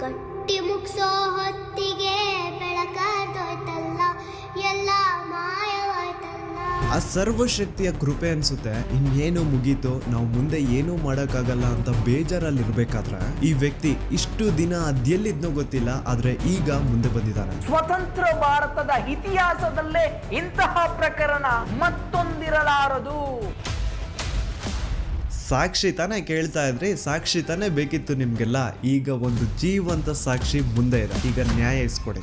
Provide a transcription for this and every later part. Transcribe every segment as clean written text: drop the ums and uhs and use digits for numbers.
ಕಟ್ಟಿ ಮುಗ್ಸೋ ಹೊತ್ತಿಗೆ ಬೆಳಕಾದೋಯ್ತಲ್ಲ, ಎಲ್ಲ ಮಾಯವಾಯ್ತಲ್ಲ. ಆ ಸರ್ವಶಕ್ತಿಯ ಕೃಪೆ ಅನ್ಸುತ್ತೆ ಇನ್ನೇನು ಮುಗೀತು, ನಾವು ಮುಂದೆ ಏನೂ ಮಾಡೋಕ್ಕಾಗಲ್ಲ ಅಂತ ಬೇಜಾರಲ್ಲಿರ್ಬೇಕಾದ್ರೆ ಈ ವ್ಯಕ್ತಿ ಇಷ್ಟು ದಿನ ಅದೆಲ್ಲಿದ್ನೋ ಗೊತ್ತಿಲ್ಲ, ಆದ್ರೆ ಈಗ ಮುಂದೆ ಬಂದಿದ್ದಾನೆ. ಸ್ವತಂತ್ರ ಭಾರತದ ಇತಿಹಾಸದಲ್ಲೇ ಇಂತಹ ಪ್ರಕರಣ ಮತ್ತೊಂದಿರಲಾರದು. ಸಾಕ್ಷಿ ತಾನೇ ಕೇಳ್ತಾ ಇದ್ರಿ, ಸಾಕ್ಷಿ ತಾನೇ ಬೇಕಿತ್ತು ನಿಮ್ಗೆಲ್ಲ. ಈಗ ಒಂದು ಜೀವಂತ ಸಾಕ್ಷಿ ಮುಂದೆ ಇದೆ, ಈಗ ನ್ಯಾಯ ಇಸ್ಕೊಡಿ.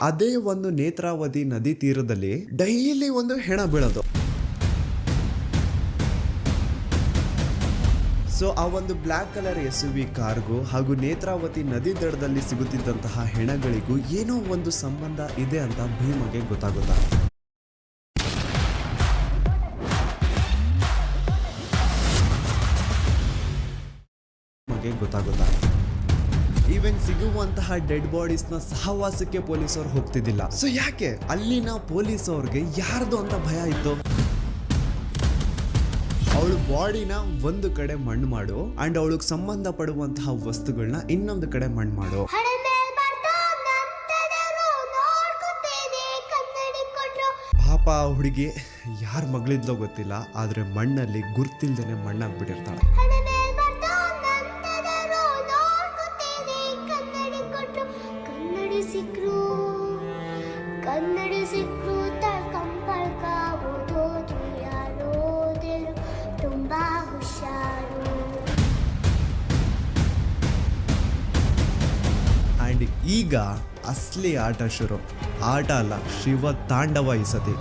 ಅದೇ ಒಂದು ನೇತ್ರಾವತಿ ನದಿ ತೀರದಲ್ಲಿ ಡೈಲಿ ಒಂದು ಹೆಣ ಬೀಳೋದು. ಸೊ ಆ ಒಂದು ಬ್ಲ್ಯಾಕ್ ಕಲರ್ SUV ಕಾರ್ಗೂ ಹಾಗೂ ನೇತ್ರಾವತಿ ನದಿ ದಡದಲ್ಲಿ ಸಿಗುತ್ತಿದ್ದಂತಹ ಹೆಣಗಳಿಗೂ ಏನೋ ಒಂದು ಸಂಬಂಧ ಇದೆ ಅಂತ ಭೀಮಗೆ ಗೊತ್ತಾಗುತ್ತಾ. ಈವನ್ ಸಿಗುವಂತಹ ಡೆಡ್ ಬಾಡೀಸ್ ನ ಸಹವಾಸಕ್ಕೆ ಪೊಲೀಸರು ಹೋಗ್ತಿದ್ದಿಲ್ಲ. ಸೊ ಯಾಕೆ ಅಲ್ಲಿನ ಪೊಲೀಸ್ ಅವ್ರಿಗೆ ಯಾರ್ದು ಅಂತ ಭಯ ಇತ್ತು? ಅವಳು ಬಾಡಿನ ಒಂದು ಕಡೆ ಮಣ್ಣು ಮಾಡು ಅಂಡ್ ಅವಳಿಗೆ ಸಂಬಂಧ ಪಡುವಂತಹ ವಸ್ತುಗಳನ್ನ ಇನ್ನೊಂದು ಕಡೆ ಮಣ್ಣು ಮಾಡು. ಪಾಪ ಹುಡುಗಿ ಯಾರ ಮಗಳಿದ್ಲೋ ಗೊತ್ತಿಲ್ಲ, ಆದ್ರೆ ಮಣ್ಣಲ್ಲಿ ಗುರ್ತಿಲ್ದೇನೆ ಮಣ್ಣಾಗ್ಬಿಟ್ಟಿರ್ತಾಳೆ. ಕನ್ನಡಿ ಸಿಕ್ರು ತಳ್ಕಂಬಳ್ಕಾವುದು ಯಾರೋದೇರು ತುಂಬಾ ಹುಷಾರು. ಅಂಡ್ ಈಗ ಅಸಲಿ ಆಟ ಶುರು. ಆಟ ಅಲ್ಲ, ಶಿವ ತಾಂಡವ ಈ ಸತಿ.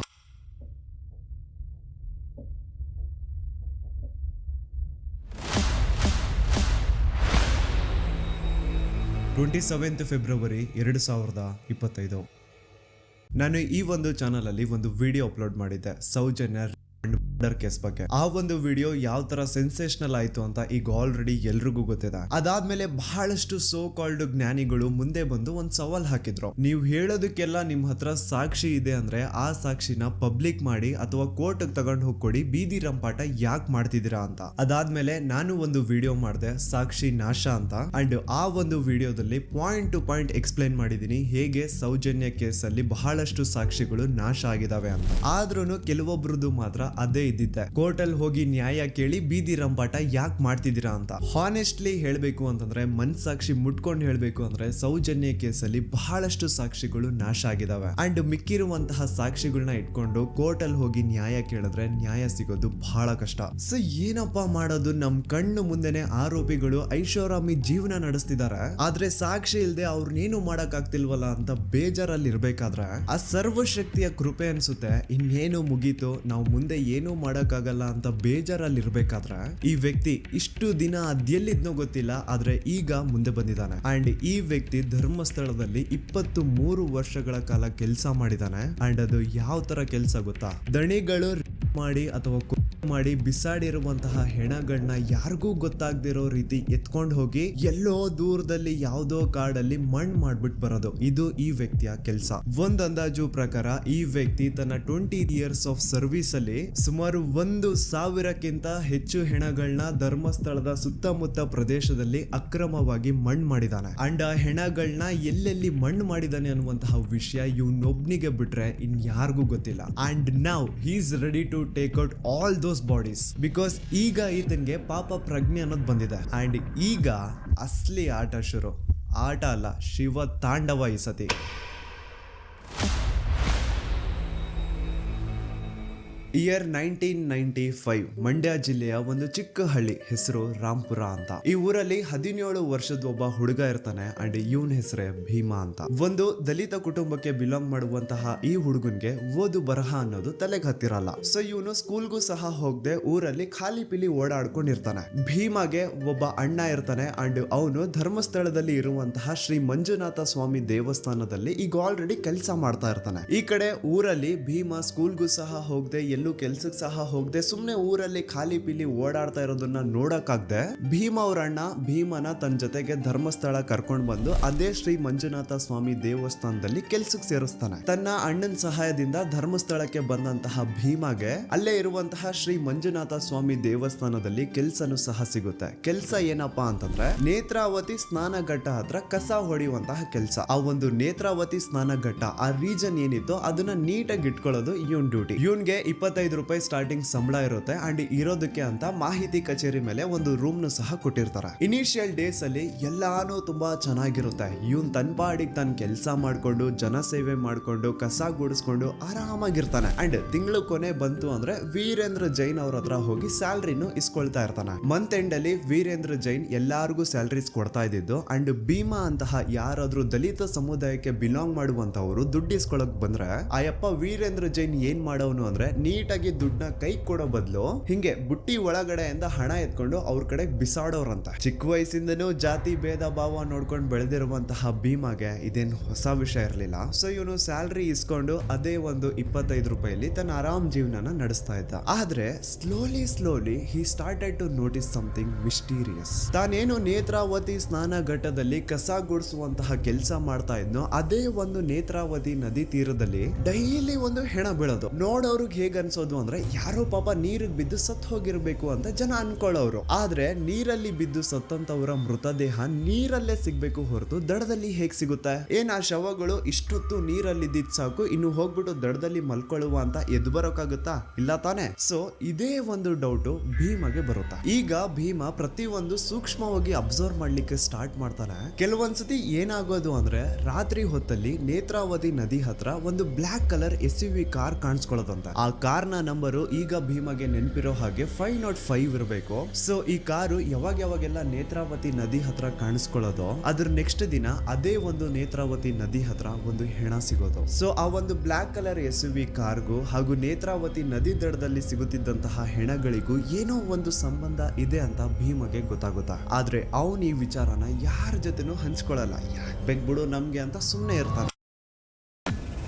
27 ಫೆಬ್ರವರಿ 2025. ನಾನು ಈ ಒಂದು ಚಾನಲ್ ಅಲ್ಲಿ ಒಂದು ವಿಡಿಯೋ ಅಪ್ಲೋಡ್ ಮಾಡಿದ್ದೆ ಸೌಜನ್ಯ ಮರ್ಡರ್ ಕೇಸ್ ಬಗ್ಗೆ. ಆ ಒಂದು ವಿಡಿಯೋ ಯಾವ ತರ ಸೆನ್ಸೇಷನಲ್ ಆಯ್ತು ಅಂತ ಈಗ ಆಲ್ರೆಡಿ ಎಲ್ರಿಗೂ ಗೊತ್ತಿದೆ. ಅದಾದ್ಮೇಲೆ ಬಹಳಷ್ಟು ಸೋ ಕಾಲ್ಡ್ ಜ್ಞಾನಿಗಳು ಮುಂದೆ ಬಂದು ಒಂದ್ ಸವಾಲ್ ಹಾಕಿದ್ರು. ನೀವು ಹೇಳೋದಕ್ಕೆಲ್ಲ ನಿಮ್ ಹತ್ರ ಸಾಕ್ಷಿ ಇದೆ ಅಂದ್ರೆ ಆ ಸಾಕ್ಷಿನ ಪಬ್ಲಿಕ್ ಮಾಡಿ ಅಥವಾ ಕೋರ್ಟ್ ತಗೊಂಡು ಹೋಗ್ಕೊಡಿ, ಬೀದಿ ರಂಪಾಟ ಯಾಕೆ ಮಾಡ್ತಿದ್ದೀರಾ ಅಂತ. ಅದಾದ್ಮೇಲೆ ನಾನು ಒಂದು ವಿಡಿಯೋ ಮಾಡಿದೆ ಸಾಕ್ಷಿ ನಾಶ ಅಂತ. ಅಂಡ್ ಆ ಒಂದು ವಿಡಿಯೋದಲ್ಲಿ ಪಾಯಿಂಟ್ ಟು ಪಾಯಿಂಟ್ ಎಕ್ಸ್ಪ್ಲೈನ್ ಮಾಡಿದೀನಿ ಹೇಗೆ ಸೌಜನ್ಯ ಕೇಸಲ್ಲಿ ಬಹಳಷ್ಟು ಸಾಕ್ಷಿಗಳು ನಾಶ ಆಗಿದಾವೆ ಅಂತ. ಆದ್ರೂ ಕೆಲವೊಬ್ರದ್ದು ಮಾತ್ರ ಅದೇ ಇದ್ದಿದ್ದೆ, ಕೋರ್ಟ್ ಅಲ್ಲಿ ಹೋಗಿ ನ್ಯಾಯ ಕೇಳಿ ಬೀದಿ ರಂಪಾಟ ಯಾಕೆ ಮಾಡ್ತಿದ್ದೀರಾ ಅಂತ. ಹಾನೆಸ್ಟ್ಲಿ ಹೇಳ್ಬೇಕು ಅಂತಂದ್ರೆ, ಮನ್ಸಾಕ್ಷಿ ಮುಟ್ಕೊಂಡು ಹೇಳ್ಬೇಕು ಅಂದ್ರೆ ಸೌಜನ್ಯ ಕೇಸಲ್ಲಿ ಬಹಳಷ್ಟು ಸಾಕ್ಷಿಗಳು ನಾಶ ಆಗಿದಾವೆ. ಅಂಡ್ ಮಿಕ್ಕಿರುವಂತಹ ಸಾಕ್ಷಿಗಳನ್ನ ಇಟ್ಕೊಂಡು ಕೋರ್ಟ್ ಅಲ್ಲಿ ಹೋಗಿ ನ್ಯಾಯ ಕೇಳಿದ್ರೆ ನ್ಯಾಯ ಸಿಗೋದು ಬಹಳ ಕಷ್ಟ. ಸೊ ಏನಪ್ಪಾ ಮಾಡೋದು, ನಮ್ ಕಣ್ಣು ಮುಂದೆನೆ ಆರೋಪಿಗಳು ಐಷಾರಾಮಿ ಜೀವನ ನಡೆಸ್ತಿದ್ದಾರೆ, ಆದ್ರೆ ಸಾಕ್ಷಿ ಇಲ್ದೆ ಅವ್ರನ್ನೇನು ಮಾಡಕ್ ಆಗ್ತಿಲ್ವಲ್ಲ ಅಂತ ಬೇಜಾರಲ್ಲಿ ಇರ್ಬೇಕಾದ್ರೆ ಆ ಸರ್ವಶಕ್ತಿಯ ಕೃಪೆ ಅನ್ಸುತ್ತೆ ಇನ್ನೇನು ಮುಗೀತು, ನಾವು ಮುಂದೆ ಏನೂ ಮಾಡಕ್ಕಾಗಲ್ಲ ಅಂತ ಬೇಜಾರಲ್ಲಿ ಇರ್ಬೇಕಾದ್ರೆ ಈ ವ್ಯಕ್ತಿ ಇಷ್ಟು ದಿನ ಅದೆಲ್ಲಿದ್ನೋ ಗೊತ್ತಿಲ್ಲ, ಆದ್ರೆ ಈಗ ಮುಂದೆ ಬಂದಿದ್ದಾನೆ. ಅಂಡ್ ಈ ವ್ಯಕ್ತಿ ಧರ್ಮಸ್ಥಳದಲ್ಲಿ 23 ವರ್ಷಗಳ ಕಾಲ ಕೆಲಸ ಮಾಡಿದಾನೆ. ಅಂಡ್ ಅದು ಯಾವ ತರ ಕೆಲಸ ಗೊತ್ತಾ, ದಣಿಗಳು ಮಾಡಿ ಅಥವಾ ಮಾಡಿ ಬಿಸಾಡಿರುವಂತಹ ಹೆಣಗಳನ್ನ ಯಾರಿಗೂ ಗೊತ್ತಾಗದಿರೋ ರೀತಿ ಎತ್ಕೊಂಡು ಹೋಗಿ ಎಲ್ಲೋ ದೂರದಲ್ಲಿ ಯಾವುದೋ ಕಾಡಲ್ಲಿ ಮಣ್ಣು ಮಾಡ್ಬಿಟ್ಟು ಬರೋದು, ಇದು ಈ ವ್ಯಕ್ತಿಯ ಕೆಲಸ. ಒಂದ್ ಅಂದಾಜು ಪ್ರಕಾರ ಈ ವ್ಯಕ್ತಿ ತನ್ನ 20 ಇಯರ್ಸ್ ಆಫ್ ಸರ್ವಿಸ್ ಅಲ್ಲಿ ಸುಮಾರು 1,000ಕ್ಕಿಂತ ಹೆಚ್ಚು ಹೆಣಗಳನ್ನ ಧರ್ಮಸ್ಥಳದ ಸುತ್ತಮುತ್ತ ಪ್ರದೇಶದಲ್ಲಿ ಅಕ್ರಮವಾಗಿ ಮಣ್ಣು ಮಾಡಿದಾನೆ. ಅಂಡ್ ಆ ಹೆಣಗಳನ್ನ ಎಲ್ಲೆಲ್ಲಿ ಮಣ್ಣು ಮಾಡಿದಾನೆ ಅನ್ನುವಂತಹ ವಿಷಯ ಇವನೊಬ್ನಿಗೆ ಬಿಟ್ರೆ ಇನ್ ಯಾರಿಗೂ ಗೊತ್ತಿಲ್ಲ. And now he is ready to take out all those bodies because ಈಗ ಈತನ್ಗೆ ಪಾಪ ಪ್ರಜ್ಞೆ ಅನ್ನೋದು ಬಂದಿದೆ. ಅಂಡ್ ಈಗ ಅಸಲಿ ಆಟ ಶುರು. ಆಟ ಅಲ್ಲ, ಶಿವ ತಾಂಡವ ಈ ಸತಿ. ಇಯರ್ 1995 ಮಂಡ್ಯ ಜಿಲ್ಲೆಯ ಒಂದು ಚಿಕ್ಕ ಹಳ್ಳಿ, ಹೆಸರು ರಾಂಪುರ ಅಂತ. ಈ ಊರಲ್ಲಿ 17 ವರ್ಷದ ಒಬ್ಬ ಹುಡುಗ ಇರ್ತಾನೆ. ಅಂಡ್ ಇವನ್ ಹೆಸರೇ ಭೀಮಾ ಅಂತ. ಒಂದು ದಲಿತ ಕುಟುಂಬಕ್ಕೆ ಬಿಲಾಂಗ್ ಮಾಡುವಂತಹ ಈ ಹುಡುಗನ್ಗೆ ಓದು ಬರಹ ಅನ್ನೋದು ತಲೆಗೆ ಹತ್ತಿರಲ್ಲ. ಸೊ ಇವನು ಸ್ಕೂಲ್ಗೂ ಸಹ ಹೋಗದೆ ಊರಲ್ಲಿ ಖಾಲಿ ಪಿಲಿ ಓಡಾಡ್ಕೊಂಡಿರ್ತಾನೆ. ಭೀಮಾಗೆ ಒಬ್ಬ ಅಣ್ಣ ಇರ್ತಾನೆ. ಅಂಡ್ ಅವನು ಧರ್ಮಸ್ಥಳದಲ್ಲಿ ಇರುವಂತಹ ಶ್ರೀ ಮಂಜುನಾಥ ಸ್ವಾಮಿ ದೇವಸ್ಥಾನದಲ್ಲಿ ಈಗ ಆಲ್ರೆಡಿ ಕೆಲಸ ಮಾಡ್ತಾ ಇರ್ತಾನೆ. ಈ ಕಡೆ ಊರಲ್ಲಿ ಭೀಮಾ ಸ್ಕೂಲ್ಗೂ ಸಹ ಹೋಗದೆ ಎಲ್ಲೂ ಕೆಲ್ಸಕ್ಕೆ ಸಹ ಹೋಗದೆ ಸುಮ್ನೆ ಊರಲ್ಲಿ ಖಾಲಿ ಪಿಲಿ ಓಡಾಡ್ತಾ ಇರೋದನ್ನ ನೋಡಕ್ಕಾಗ್ದೆ ಭೀಮ ಅವ್ರ ಅಣ್ಣ ಭೀಮನ ತನ್ನ ಜೊತೆಗೆ ಧರ್ಮಸ್ಥಳ ಕರ್ಕೊಂಡ್ ಬಂದು ಅದೇ ಶ್ರೀ ಮಂಜುನಾಥ ಸ್ವಾಮಿ ದೇವಸ್ಥಾನದಲ್ಲಿ ಕೆಲ್ಸಕ್ಕೆ ಸೇರಿಸ್ತಾನೆ. ತನ್ನ ಅಣ್ಣನ ಸಹಾಯದಿಂದ ಧರ್ಮಸ್ಥಳಕ್ಕೆ ಬಂದಂತಹ ಭೀಮಗೆ ಅಲ್ಲೇ ಇರುವಂತಹ ಶ್ರೀ ಮಂಜುನಾಥ ಸ್ವಾಮಿ ದೇವಸ್ಥಾನದಲ್ಲಿ ಕೆಲ್ಸನೂ ಸಹ ಸಿಗುತ್ತೆ. ಕೆಲ್ಸ ಏನಪ್ಪಾ ಅಂತಂದ್ರೆ ನೇತ್ರಾವತಿ ಸ್ನಾನಘಟ್ಟ ಹತ್ರ ಕಸ ಹೊಡೆಯುವಂತಹ ಕೆಲ್ಸ. ಆ ಒಂದು ನೇತ್ರಾವತಿ ಸ್ನಾನಘಟ್ಟ ಆ ರೀಜನ್ ಏನಿತ್ತು ಅದನ್ನ ನೀಟಾಗಿ ಇಟ್ಕೊಳ್ಳೋದು ಇವನ್ ಡ್ಯೂಟಿ. ಇವನ್ಗೆ 25 ರೂಪಾಯಿ ಸ್ಟಾರ್ಟಿಂಗ್ ಸಂಬಳ ಇರುತ್ತೆ ಅಂಡ್ ಇರೋದಕ್ಕೆ ಅಂತ ಮಾಹಿತಿ ಕಚೇರಿ ಮೇಲೆ ಒಂದು ರೂಮ್ ನು ಸಹ ಕೊಟ್ಟಿರ್ತಾರೆ. ಇನಿಷಿಯಲ್ ಡೇಸ್ ಅಲ್ಲಿ ಎಲ್ಲಾನು ತುಂಬಾ ಚೆನ್ನಾಗಿರುತ್ತೆ. ಇವನ್ ತನ್ ಪಾಡಿಗೆ ತಾನು ಕೆಲಸ ಮಾಡ್ಕೊಂಡು ಜನ ಸೇವೆ ಮಾಡ್ಕೊಂಡು ಕಸ ಗುಡಿಸ್ಕೊಂಡು ಆರಾಮಾಗಿರ್ತಾನೆ. ಅಂಡ್ ತಿಂಗಳು ಕೊನೆ ಬಂತು ಅಂದ್ರೆ ವೀರೇಂದ್ರ ಜೈನ್ ಅವ್ರ ಹತ್ರ ಹೋಗಿ ಸ್ಯಾಲ್ರಿನು ಇಸ್ಕೊಳ್ತಾ ಇರ್ತಾನೆ. ಮಂತ್ ಎಂಡ್ ಅಲ್ಲಿ ವೀರೇಂದ್ರ ಜೈನ್ ಎಲ್ಲಾರ್ಗು ಸ್ಯಾಲ್ರೀಸ್ ಕೊಡ್ತಾ ಇದ್ದಿದ್ದು. ಅಂಡ್ ಭೀಮಾ ಅಂತಹ ಯಾರಾದ್ರೂ ದಲಿತ ಸಮುದಾಯಕ್ಕೆ ಬಿಲಾಂಗ್ ಮಾಡುವಂತವ್ರು ದುಡ್ಡು ಇಸ್ಕೊಳಕ್ ಬಂದ್ರೆ ಆಯಪ್ಪ ವೀರೇಂದ್ರ ಜೈನ್ ಏನ್ ಮಾಡೋನು ಅಂದ್ರೆ ನೀಟಾಗಿ ದುಡ್ಡನ್ನ ಕೈ ಕೊಡೋ ಬದಲು ಹಿಂಗೆ ಬುಟ್ಟಿ ಒಳಗಡೆಯಿಂದ ಹಣ ಎತ್ಕೊಂಡು ಅವ್ರ ಕಡೆ ಬಿಸಾಡೋರಂತ. ಚಿಕ್ಕ ವಯಸ್ಸಿಂದನೂ ಜಾತಿ ಭೇದ ಭಾವ ನೋಡ್ಕೊಂಡು ಬೆಳೆದಿರುವಂತಹ ಭೀಮಾಗೆ ಇದೇನು ಹೊಸ ವಿಷಯ ಇರಲಿಲ್ಲ. ಸೊ ಇವನು ಸ್ಯಾಲ್ರಿ ಇಸ್ಕೊಂಡು ಅದೇ ಒಂದು 25 ರೂಪಾಯಿಲಿ ತನ್ನ ಆರಾಮ್ ಜೀವನನ ನಡೆಸ್ತಾ ಇದ್ದ. ಆದ್ರೆ slowly he started to notice something mysterious. ತಾನೇನು ನೇತ್ರಾವತಿ ಸ್ನಾನ ಘಟ್ಟದಲ್ಲಿ ಕಸ ಗುಡಿಸುವಂತಹ ಕೆಲಸ ಮಾಡ್ತಾ ಇದ್ನೋ ಅದೇ ಒಂದು ನೇತ್ರಾವತಿ ನದಿ ತೀರದಲ್ಲಿ ಡೈಲಿ ಒಂದು ಹೆಣ ಬೀಳೋದು. ನೋಡೋರ್ಗ್ ಹೇಗ್ ಅನ್ಸೋದು ಅಂದ್ರೆ ಯಾರೋ ಪಾಪ ನೀರಿಗೆ ಬಿದ್ದು ಸತ್ ಹೋಗಿರ್ಬೇಕು ಅಂತ ಜನ ಅನ್ಕೊಳ್ಳೋರು. ಆದ್ರೆ ನೀರಲ್ಲಿ ಬಿದ್ದು ಸತ್ತಂತವರ ಮೃತದೇಹ ನೀರಲ್ಲೇ ಸಿಗ್ಬೇಕು ಹೊರತು ದಡದಲ್ಲಿ ಹೇಗ್ ಸಿಗುತ್ತೆ? ಏನ್ ಆ ಶವಗಳು ಇಷ್ಟೊತ್ತು ನೀರಲ್ಲಿ ಇದ್ದಿದ್ ಸಾಕು ಇನ್ನು ಹೋಗ್ಬಿಟ್ಟು ದಡದಲ್ಲಿ ಮಲ್ಕೊಳ್ಳುವ ಅಂತ ಎದ್ದು ಬರೋಕಾಗುತ್ತಾ? ಇಲ್ಲ ತಾನೆ. ಸೊ ಇದೇ ಒಂದು ಡೌಟ್ ಭೀಮಗೆ ಬರುತ್ತಾ. ಈಗ ಭೀಮ ಪ್ರತಿಯೊಂದು ಸೂಕ್ಷ್ಮವಾಗಿ ಅಬ್ಸರ್ವ್ ಮಾಡ್ಲಿಕ್ಕೆ ಸ್ಟಾರ್ಟ್ ಮಾಡ್ತಾನೆ. ಕೆಲವೊಂದ್ಸತಿ ಏನಾಗೋದು ಅಂದ್ರೆ ರಾತ್ರಿ ಹೊತ್ತಲ್ಲಿ ನೇತ್ರಾವತಿ ನದಿ ಹತ್ರ ಒಂದು ಬ್ಲಾಕ್ ಕಲರ್ SUV ಕಾರ್ ಕಾಣಿಸ್ಕೊಳ್ಳೋದಂತ. ಆ ಕಾರ್ ನ ನಂಬರು ಈಗ ಭೀಮಗೆ ನೆನಪಿರೋ ಹಾಗೆ 505 ಇರಬೇಕು. ಸೊ ಈ ಕಾರು ಯಾವಾಗೆಲ್ಲ ನೇತ್ರಾವತಿ ನದಿ ಹತ್ರ ಕಾಣಿಸ್ಕೊಳ್ಳೋದು ಅದ್ರ ನೆಕ್ಸ್ಟ್ ದಿನ ಅದೇ ಒಂದು ನೇತ್ರಾವತಿ ನದಿ ಹತ್ರ ಒಂದು ಹೆಣ ಸಿಗೋದು. ಸೊ ಆ ಒಂದು ಬ್ಲಾಕ್ ಕಲರ್ SUV ಕಾರ್ಗೂ ಹಾಗೂ ನೇತ್ರಾವತಿ ನದಿ ದಡದಲ್ಲಿ ಸಿಗುತ್ತಿದ್ದಂತಹ ಹೆಣಗಳಿಗೂ ಏನೋ ಒಂದು ಸಂಬಂಧ ಇದೆ ಅಂತ ಭೀಮಗೆ ಗೊತ್ತಾಗುತ್ತಾ. ಆದ್ರೆ ಅವನ್ ಈ ವಿಚಾರನ ಯಾರ ಜೊತೆನೂ ಹಂಚ್ಕೊಳ್ಳಲ್ಲ. ಯಾಕೆ ಬೇಕ್ಬಿಡು ನಮ್ಗೆ ಅಂತ ಸುಮ್ಮನೆ ಇರ್ತಾನೆ.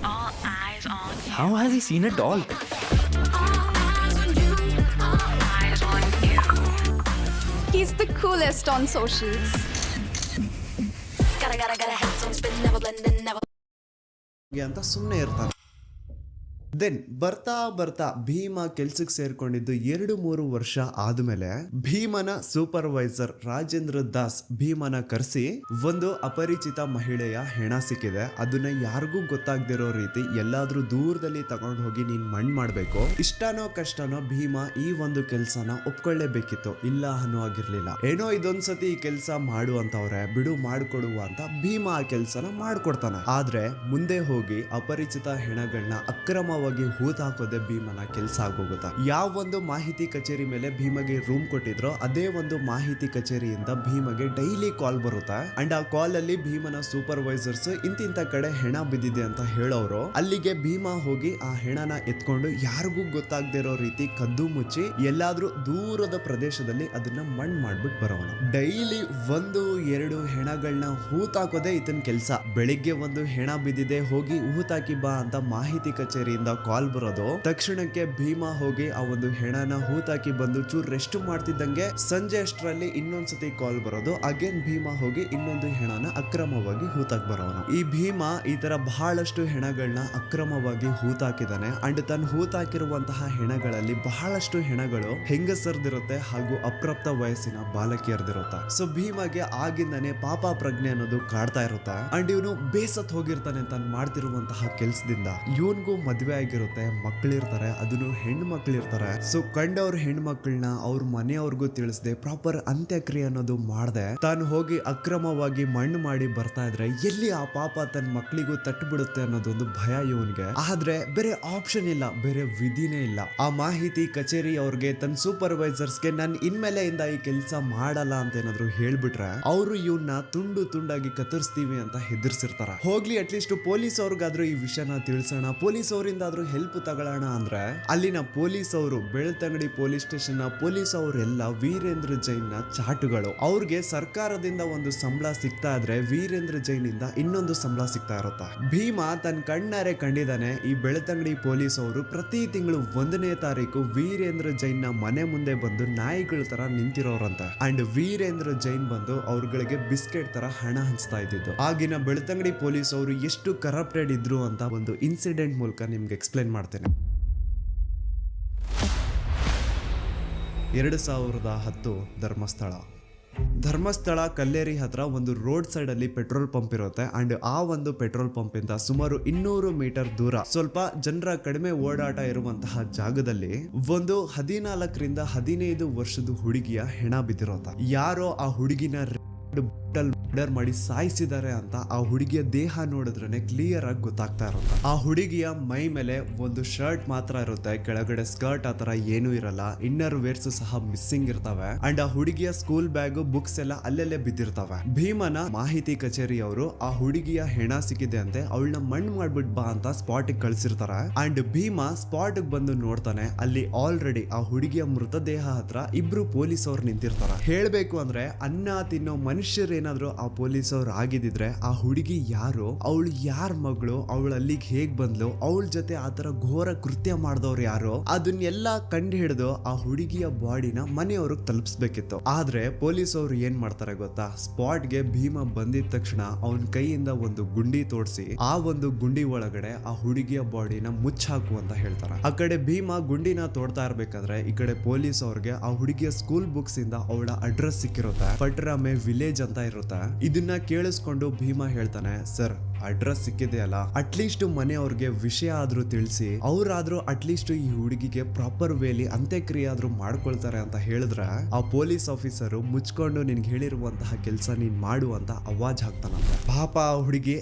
How has he seen a doll? He's the coolest on socials. Gotta head so spin, never blending, never. ಅಂತ ಸುಮ್ಮನೆ ಇರ್ತಾನೆ. ದೆನ್ ಬರ್ತಾ ಭೀಮ ಕೆಲ್ಸಕ್ಕೆ ಸೇರ್ಕೊಂಡಿದ್ದು 2-3 ವರ್ಷ ಆದ್ಮೇಲೆ ಭೀಮನ ಸೂಪರ್ವೈಸರ್ ರಾಜೇಂದ್ರ ದಾಸ್ ಭೀಮನ ಕರೆಸಿ ಒಂದು ಅಪರಿಚಿತ ಮಹಿಳೆಯ ಹೆಣ ಸಿಕ್ಕಿದೆ, ಅದನ್ನ ಯಾರಿಗೂ ಗೊತ್ತಾಗ್ದಿರೋ ರೀತಿ ಎಲ್ಲಾದ್ರೂ ದೂರದಲ್ಲಿ ತಗೊಂಡು ಹೋಗಿ ನೀನ್ ಮಣ್ಣು ಮಾಡ್ಬೇಕು. ಇಷ್ಟನೋ ಕಷ್ಟನೋ ಭೀಮ ಈ ಒಂದು ಕೆಲ್ಸನ ಒಪ್ಕೊಳ್ಳೇಬೇಕಿತ್ತು. ಇಲ್ಲ ಅನ್ನೋ ಆಗಿರ್ಲಿಲ್ಲ. ಏನೋ ಇದೊಂದ್ಸತಿ ಈ ಕೆಲ್ಸ ಮಾಡು ಅಂತವ್ರೆ ಬಿಡು ಮಾಡ್ಕೊಡುವ ಅಂತ ಭೀಮ ಆ ಕೆಲ್ಸನ ಮಾಡ್ಕೊಡ್ತಾನೆ. ಆದ್ರೆ ಮುಂದೆ ಹೋಗಿ ಅಪರಿಚಿತ ಹೆಣಗಳನ್ನ ಅಕ್ರಮವಾಗಿ ಹೂತ್ ಹಾಕೋದೆ ಭೀಮನ ಕೆಲಸ ಆಗೋಗುತ್ತಾ. ಯಾವ ಒಂದು ಮಾಹಿತಿ ಕಚೇರಿ ಮೇಲೆ ಭೀಮಗೆ ರೂಮ್ ಕೊಟ್ಟಿದ್ರೋ ಅದೇ ಒಂದು ಮಾಹಿತಿ ಕಚೇರಿಯಿಂದ ಭೀಮಗೆ ಡೈಲಿ ಕಾಲ್ ಬರುತ್ತಾ. ಅಂಡ್ ಆ ಕಾಲ್ ಅಲ್ಲಿ ಭೀಮನ ಸೂಪರ್ವೈಸರ್ಸ್ ಇಂತಿಂತ ಕಡೆ ಹೆಣ ಬಿದ್ದಿದೆ ಅಂತ ಹೇಳೋರು. ಅಲ್ಲಿಗೆ ಭೀಮ ಹೋಗಿ ಆ ಹೆಣನ ಎತ್ಕೊಂಡು ಯಾರಿಗೂ ಗೊತ್ತಾಗದೇ ಇರೋ ರೀತಿ ಕದ್ದು ಮುಚ್ಚಿ ಎಲ್ಲಾದ್ರೂ ದೂರದ ಪ್ರದೇಶದಲ್ಲಿ ಅದನ್ನ ಮಣ್ಣು ಮಾಡ್ಬಿಟ್ಟು ಬರೋನು. ಡೈಲಿ 1-2 ಹೆಣಗಳನ್ನ ಹೂತಾಕೋದೆ ಇದನ್ ಕೆಲಸ. ಬೆಳಿಗ್ಗೆ ಒಂದು ಹೆಣ ಬಿದ್ದಿದೆ ಹೋಗಿ ಹೂತಾಕಿ ಬಾ ಅಂತ ಮಾಹಿತಿ ಕಚೇರಿಯಿಂದ ಕಾಲ್ ಬರೋದು. ತಕ್ಷಣಕ್ಕೆ ಭೀಮ ಹೋಗಿ ಆ ಒಂದು ಹೆಣನ ಹೂತಾಕಿ ಬಂದು ಚೂರ್ ರೆಸ್ಟ್ ಮಾಡ್ತಿದ್ದಂಗೆ ಸಂಜೆ ಅಷ್ಟರಲ್ಲಿ ಇನ್ನೊಂದ್ಸತಿ ಕಾಲ್ ಬರೋದು. ಅಗೇನ್ ಭೀಮ ಹೋಗಿ ಇನ್ನೊಂದು ಹೆಣನ ಅಕ್ರಮವಾಗಿ ಹೂತಾಕ್ ಬರೋನು. ಈ ಭೀಮ ಈ ತರ ಬಹಳಷ್ಟು ಹೆಣಗಳನ್ನ ಅಕ್ರಮವಾಗಿ ಹೂತಾಕಿದಾನೆ. ಅಂಡ್ ತನ್ನ ಹೂತಾಕಿರುವಂತಹ ಹೆಣಗಳಲ್ಲಿ ಬಹಳಷ್ಟು ಹೆಣಗಳು ಹೆಂಗಸರ್ದಿರುತ್ತೆ ಹಾಗೂ ಅಪ್ರಾಪ್ತ ವಯಸ್ಸಿನ ಬಾಲಕಿಯರ್ದಿರುತ್ತೆ. ಸೊ ಭೀಮಗೆ ಆಗಿಂದಾನೆ ಪಾಪ ಪ್ರಜ್ಞೆ ಅನ್ನೋದು ಕಾಡ್ತಾ ಇರುತ್ತೆ. ಅಂಡ್ ಇವನು ಬೇಸತ್ ಹೋಗಿರ್ತಾನೆ ತಾನು ಮಾಡ್ತಿರುವಂತಹ ಕೆಲ್ಸದಿಂದ. ಇವನ್ಗೂ ಮದ್ವೆ ಆಗಿರುತ್ತೆ, ಮಕ್ಕಳಿರ್ತಾರೆ, ಅದನ್ನು ಹೆಣ್ಣು ಮಕ್ಕಳಿರ್ತಾರೆ. ಸೊ ಕಂಡವ್ರ ಹೆಣ್ಮಕ್ಳನ್ನ ಅವ್ರ ಮನೆಯವ್ರಿಗೂ ತಿಳಿಸದೆ ಪ್ರಾಪರ್ ಅಂತ್ಯಕ್ರಿಯೆ ಅನ್ನೋದು ಮಾಡದೆ ತಾನು ಹೋಗಿ ಅಕ್ರಮವಾಗಿ ಮಣ್ಣು ಮಾಡಿ ಬರ್ತಾ ಇದ್ರೆ ಎಲ್ಲಿ ಆ ಪಾಪ ತನ್ನ ಮಕ್ಕಳಿಗೂ ತಟ್ಟುಬಿಡುತ್ತೆ ಅನ್ನೋದೊಂದು ಭಯ ಇವನ್ಗೆ. ಆದ್ರೆ ಬೇರೆ ಆಪ್ಷನ್ ಇಲ್ಲ, ಬೇರೆ ವಿಧಿನೇ ಇಲ್ಲ. ಆ ಮಾಹಿತಿ ಕಚೇರಿ ಅವ್ರಿಗೆ ತನ್ನ ಸೂಪರ್ವೈಸರ್ಸ್ಗೆ ನಾನು ಇನ್ಮೇಲೆಯಿಂದ ಈ ಕೆಲಸ ಮಾಡಲ್ಲ ಅಂತ ಏನಾದ್ರು ಹೇಳ್ಬಿಟ್ರೆ ಅವರು ಇವನ್ನ ತುಂಡಾಗಿ ಕತ್ತರಿಸ್ತೀವಿ ಅಂತ ಹೆದರ್ಸಿರ್ತಾರ. ಹೋಗ್ಲಿ ಅಟ್ಲೀಸ್ಟ್ ಪೊಲೀಸ್ ಅವ್ರಿಗಾದ್ರೂ ಈ ವಿಷಯನ ತಿಳಿಸೋಣ, ಪೊಲೀಸ್ ಅವರಿಂದ ಯಾರ್ದಾದ್ರೂ ಹೆಲ್ಪ್ ತಗೊಳ್ಳೋಣ ಅಂದ್ರೆ ಅಲ್ಲಿನ ಪೊಲೀಸ್ ಅವರು, ಬೆಳ್ತಂಗಡಿ ಪೊಲೀಸ್ ಸ್ಟೇಷನ್ ನ ಪೊಲೀಸ್ ಅವರೆಲ್ಲ ವೀರೇಂದ್ರ ಜೈನ್ ನ ಚಾಟುಗಳು. ಅವ್ರಿಗೆ ಸರ್ಕಾರದಿಂದ ಒಂದು ಸಂಬಳ ಸಿಗ್ತಾ ಇದ್ರೆ ವೀರೇಂದ್ರ ಜೈನ್ ಇಂದ ಇನ್ನೊಂದು ಸಂಬಳ ಸಿಗ್ತಾ ಇರುತ್ತೆ. ಭೀಮಾ ತನ್ನ ಕಣ್ಣಾರೆ ಕಂಡಿದ್ದಾನೆ, ಈ ಬೆಳ್ತಂಗಡಿ ಪೊಲೀಸ್ ಅವರು ಪ್ರತಿ ತಿಂಗಳು 1ನೇ ತಾರೀಕು ವೀರೇಂದ್ರ ಜೈನ್ ನ ಮನೆ ಮುಂದೆ ಬಂದು ನಾಯಿಗಳ ತರ ನಿಂತಿರೋರಂತೆ. ಅಂಡ್ ವೀರೇಂದ್ರ ಜೈನ್ ಬಂದು ಅವ್ರಗಳಿಗೆ ಬಿಸ್ಕೆಟ್ ತರ ಹಣ ಹಂಚ್ತಾ ಇದ್ದಿದ್ದು. ಆಗಿನ ಬೆಳ್ತಂಗಡಿ ಪೊಲೀಸ್ ಅವರು ಎಷ್ಟು ಕರಪ್ಟೆಡ್ ಇದ್ರು ಅಂತ ಒಂದು ಇನ್ಸಿಡೆಂಟ್ ಮೂಲಕ ನಿಮ್ಗೆ ಎಕ್ಸ್ಪ್ಲೇನ್ ಮಾಡ್ತೇನೆ. 2010 ಧರ್ಮಸ್ಥಳ ಕಲ್ಲೇರಿ ಹತ್ರ ಒಂದು ರೋಡ್ ಸೈಡ್ ಅಲ್ಲಿ ಪೆಟ್ರೋಲ್ ಪಂಪ್ ಇರುತ್ತೆ. ಅಂಡ್ ಆ ಒಂದು ಪೆಟ್ರೋಲ್ ಪಂಪ್ ಇಂದ ಸುಮಾರು 200 ಮೀಟರ್ ದೂರ, ಸ್ವಲ್ಪ ಜನರ ಕಡಿಮೆ ಓಡಾಟ ಇರುವಂತಹ ಜಾಗದಲ್ಲಿ ಒಂದು 14ರಿಂದ 15 ವರ್ಷದ ಹುಡುಗಿಯ ಹೆಣ ಬಿದ್ದಿರೋತ. ಯಾರೋ ಆ ಹುಡುಗಿನ ಮರ್ಡರ್ ಮಾಡಿ ಸಾಯಿಸಿದ್ದಾರೆ ಅಂತ ಆ ಹುಡುಗಿಯ ದೇಹ ನೋಡಿದ್ರೆ ಕ್ಲಿಯರ್ ಆಗಿ ಗೊತ್ತಾಗ್ತಾ ಇರುತ್ತೆ. ಆ ಹುಡುಗಿಯ ಮೈ ಮೇಲೆ ಒಂದು ಶರ್ಟ್ ಮಾತ್ರ ಇರುತ್ತೆ, ಕೆಳಗಡೆ ಸ್ಕರ್ಟ್ ಆತರ ಏನೂ ಇರಲ್ಲ. ಇನ್ನರ್ ವೇರ್ಸ್ ಸಹ ಮಿಸ್ಸಿಂಗ್ ಇರ್ತವೆ. ಅಂಡ್ ಆ ಹುಡುಗಿಯ ಸ್ಕೂಲ್ ಬ್ಯಾಗ್, ಬುಕ್ಸ್ ಎಲ್ಲ ಅಲ್ಲೆಲ್ಲೇ ಬಿದ್ದಿರ್ತವೆ. ಭೀಮನ ಮಾಹಿತಿ ಕಚೇರಿ ಅವರು ಆ ಹುಡುಗಿಯ ಹೆಣ ಸಿಕ್ಕಿದೆ ಅಂತೆ, ಅವಳನ್ನ ಮಣ್ಣು ಮಾಡ್ಬಿಟ್ ಬಾ ಅಂತ ಸ್ಪಾಟ್ ಕಳ್ಸಿರ್ತಾರೆ. ಅಂಡ್ ಭೀಮಾ ಸ್ಪಾಟ್ ಬಂದು ನೋಡ್ತಾನೆ, ಅಲ್ಲಿ ಆಲ್ರೆಡಿ ಆ ಹುಡುಗಿಯ ಮೃತದೇಹ ಹತ್ರ ಇಬ್ರು ಪೊಲೀಸ್ ಅವ್ರು ನಿಂತಿರ್ತಾರೆ. ಹೇಳ್ಬೇಕು ಅಂದ್ರೆ ಅನ್ನ ತಿನ್ನೋ ಮನುಷ್ಯರೇನಾದ್ರೂ ಆ ಪೊಲೀಸ್ ಅವ್ರು ಆಗಿದ್ರೆ ಆ ಹುಡುಗಿ ಯಾರು, ಅವಳು ಯಾರ ಮಗಳು, ಅವಳು ಅಲ್ಲಿಗೆ ಹೇಗ್ ಬಂದ್ಲು, ಅವಳ ಜೊತೆ ಆತರ ಘೋರ ಕೃತ್ಯ ಮಾಡಿದವ್ರು ಯಾರು, ಅದನ್ನೆಲ್ಲ ಕಂಡು ಹಿಡಿದು ಆ ಹುಡುಗಿಯ ಬಾಡಿನ ಮನೆಯವ್ರಿಗೆ ತಲುಪಿಸ್ಬೇಕಿತ್ತು. ಆದ್ರೆ ಪೊಲೀಸ್ ಅವರು ಏನ್ ಮಾಡ್ತಾರೆ ಗೊತ್ತಾ, ಸ್ಪಾಟ್ಗೆ ಭೀಮಾ ಬಂದಿದ ತಕ್ಷಣ ಅವನ ಕೈಯಿಂದ ಒಂದು ಗುಂಡಿ ತೋಡಿಸಿ ಆ ಒಂದು ಗುಂಡಿ ಒಳಗಡೆ ಆ ಹುಡುಗಿಯ ಬಾಡಿನ ಮುಚ್ಚಾಕು ಅಂತ ಹೇಳ್ತಾರೆ. ಆ ಕಡೆ ಭೀಮಾ ಗುಂಡಿನ ತೋಡ್ತಾ ಇರ್ಬೇಕಾದ್ರೆ ಈ ಕಡೆ ಪೊಲೀಸ್ ಅವ್ರಿಗೆ ಆ ಹುಡುಗಿಯ ಸ್ಕೂಲ್ ಬುಕ್ಸ್ ಇಂದ ಅವಳ ಅಡ್ರೆಸ್ ಸಿಕ್ಕಿರುತ್ತೆ. ಪಟ್ರಾಮೆ ವಿಲೇಜ್ ಅಂತ ಇರುತ್ತೆ. ಇದನ್ನ ಕೇಳಿಸ್ಕೊಂಡು ಭೀಮಾ ಹೇಳ್ತಾನೆ, ಸರ್ ಅಡ್ರೆಸ್ ಸಿಕ್ಕಿದೆ ಅಲ್ಲ, ಅಟ್ಲೀಸ್ಟ್ ಮನೆಯವ್ರಿಗೆ ವಿಷಯ ಆದ್ರೂ ತಿಳಿಸಿ, ಅವ್ರಾದ್ರೂ ಅಟ್ಲೀಸ್ಟ್ ಈ ಹುಡುಗಿಗೆ ಪ್ರಾಪರ್ ವೇಲಿ ಅಂತ್ಯಕ್ರಿಯೆ ಆದ್ರೂ ಮಾಡ್ಕೊಳ್ತಾರೆ ಅಂತ ಹೇಳಿದ್ರೆ ಆ ಪೊಲೀಸ್ ಆಫೀಸರು ಮುಚ್ಕೊಂಡು ನಿನ್ಗೆ ಹೇಳಿರುವಂತಹ ಕೆಲಸ ನೀನ್ ಮಾಡು ಅಂತ ಅವಾಜ್ ಹಾಕ್ತಾನಂತೆ. ಪಾಪ ಆ ಹುಡುಗಿ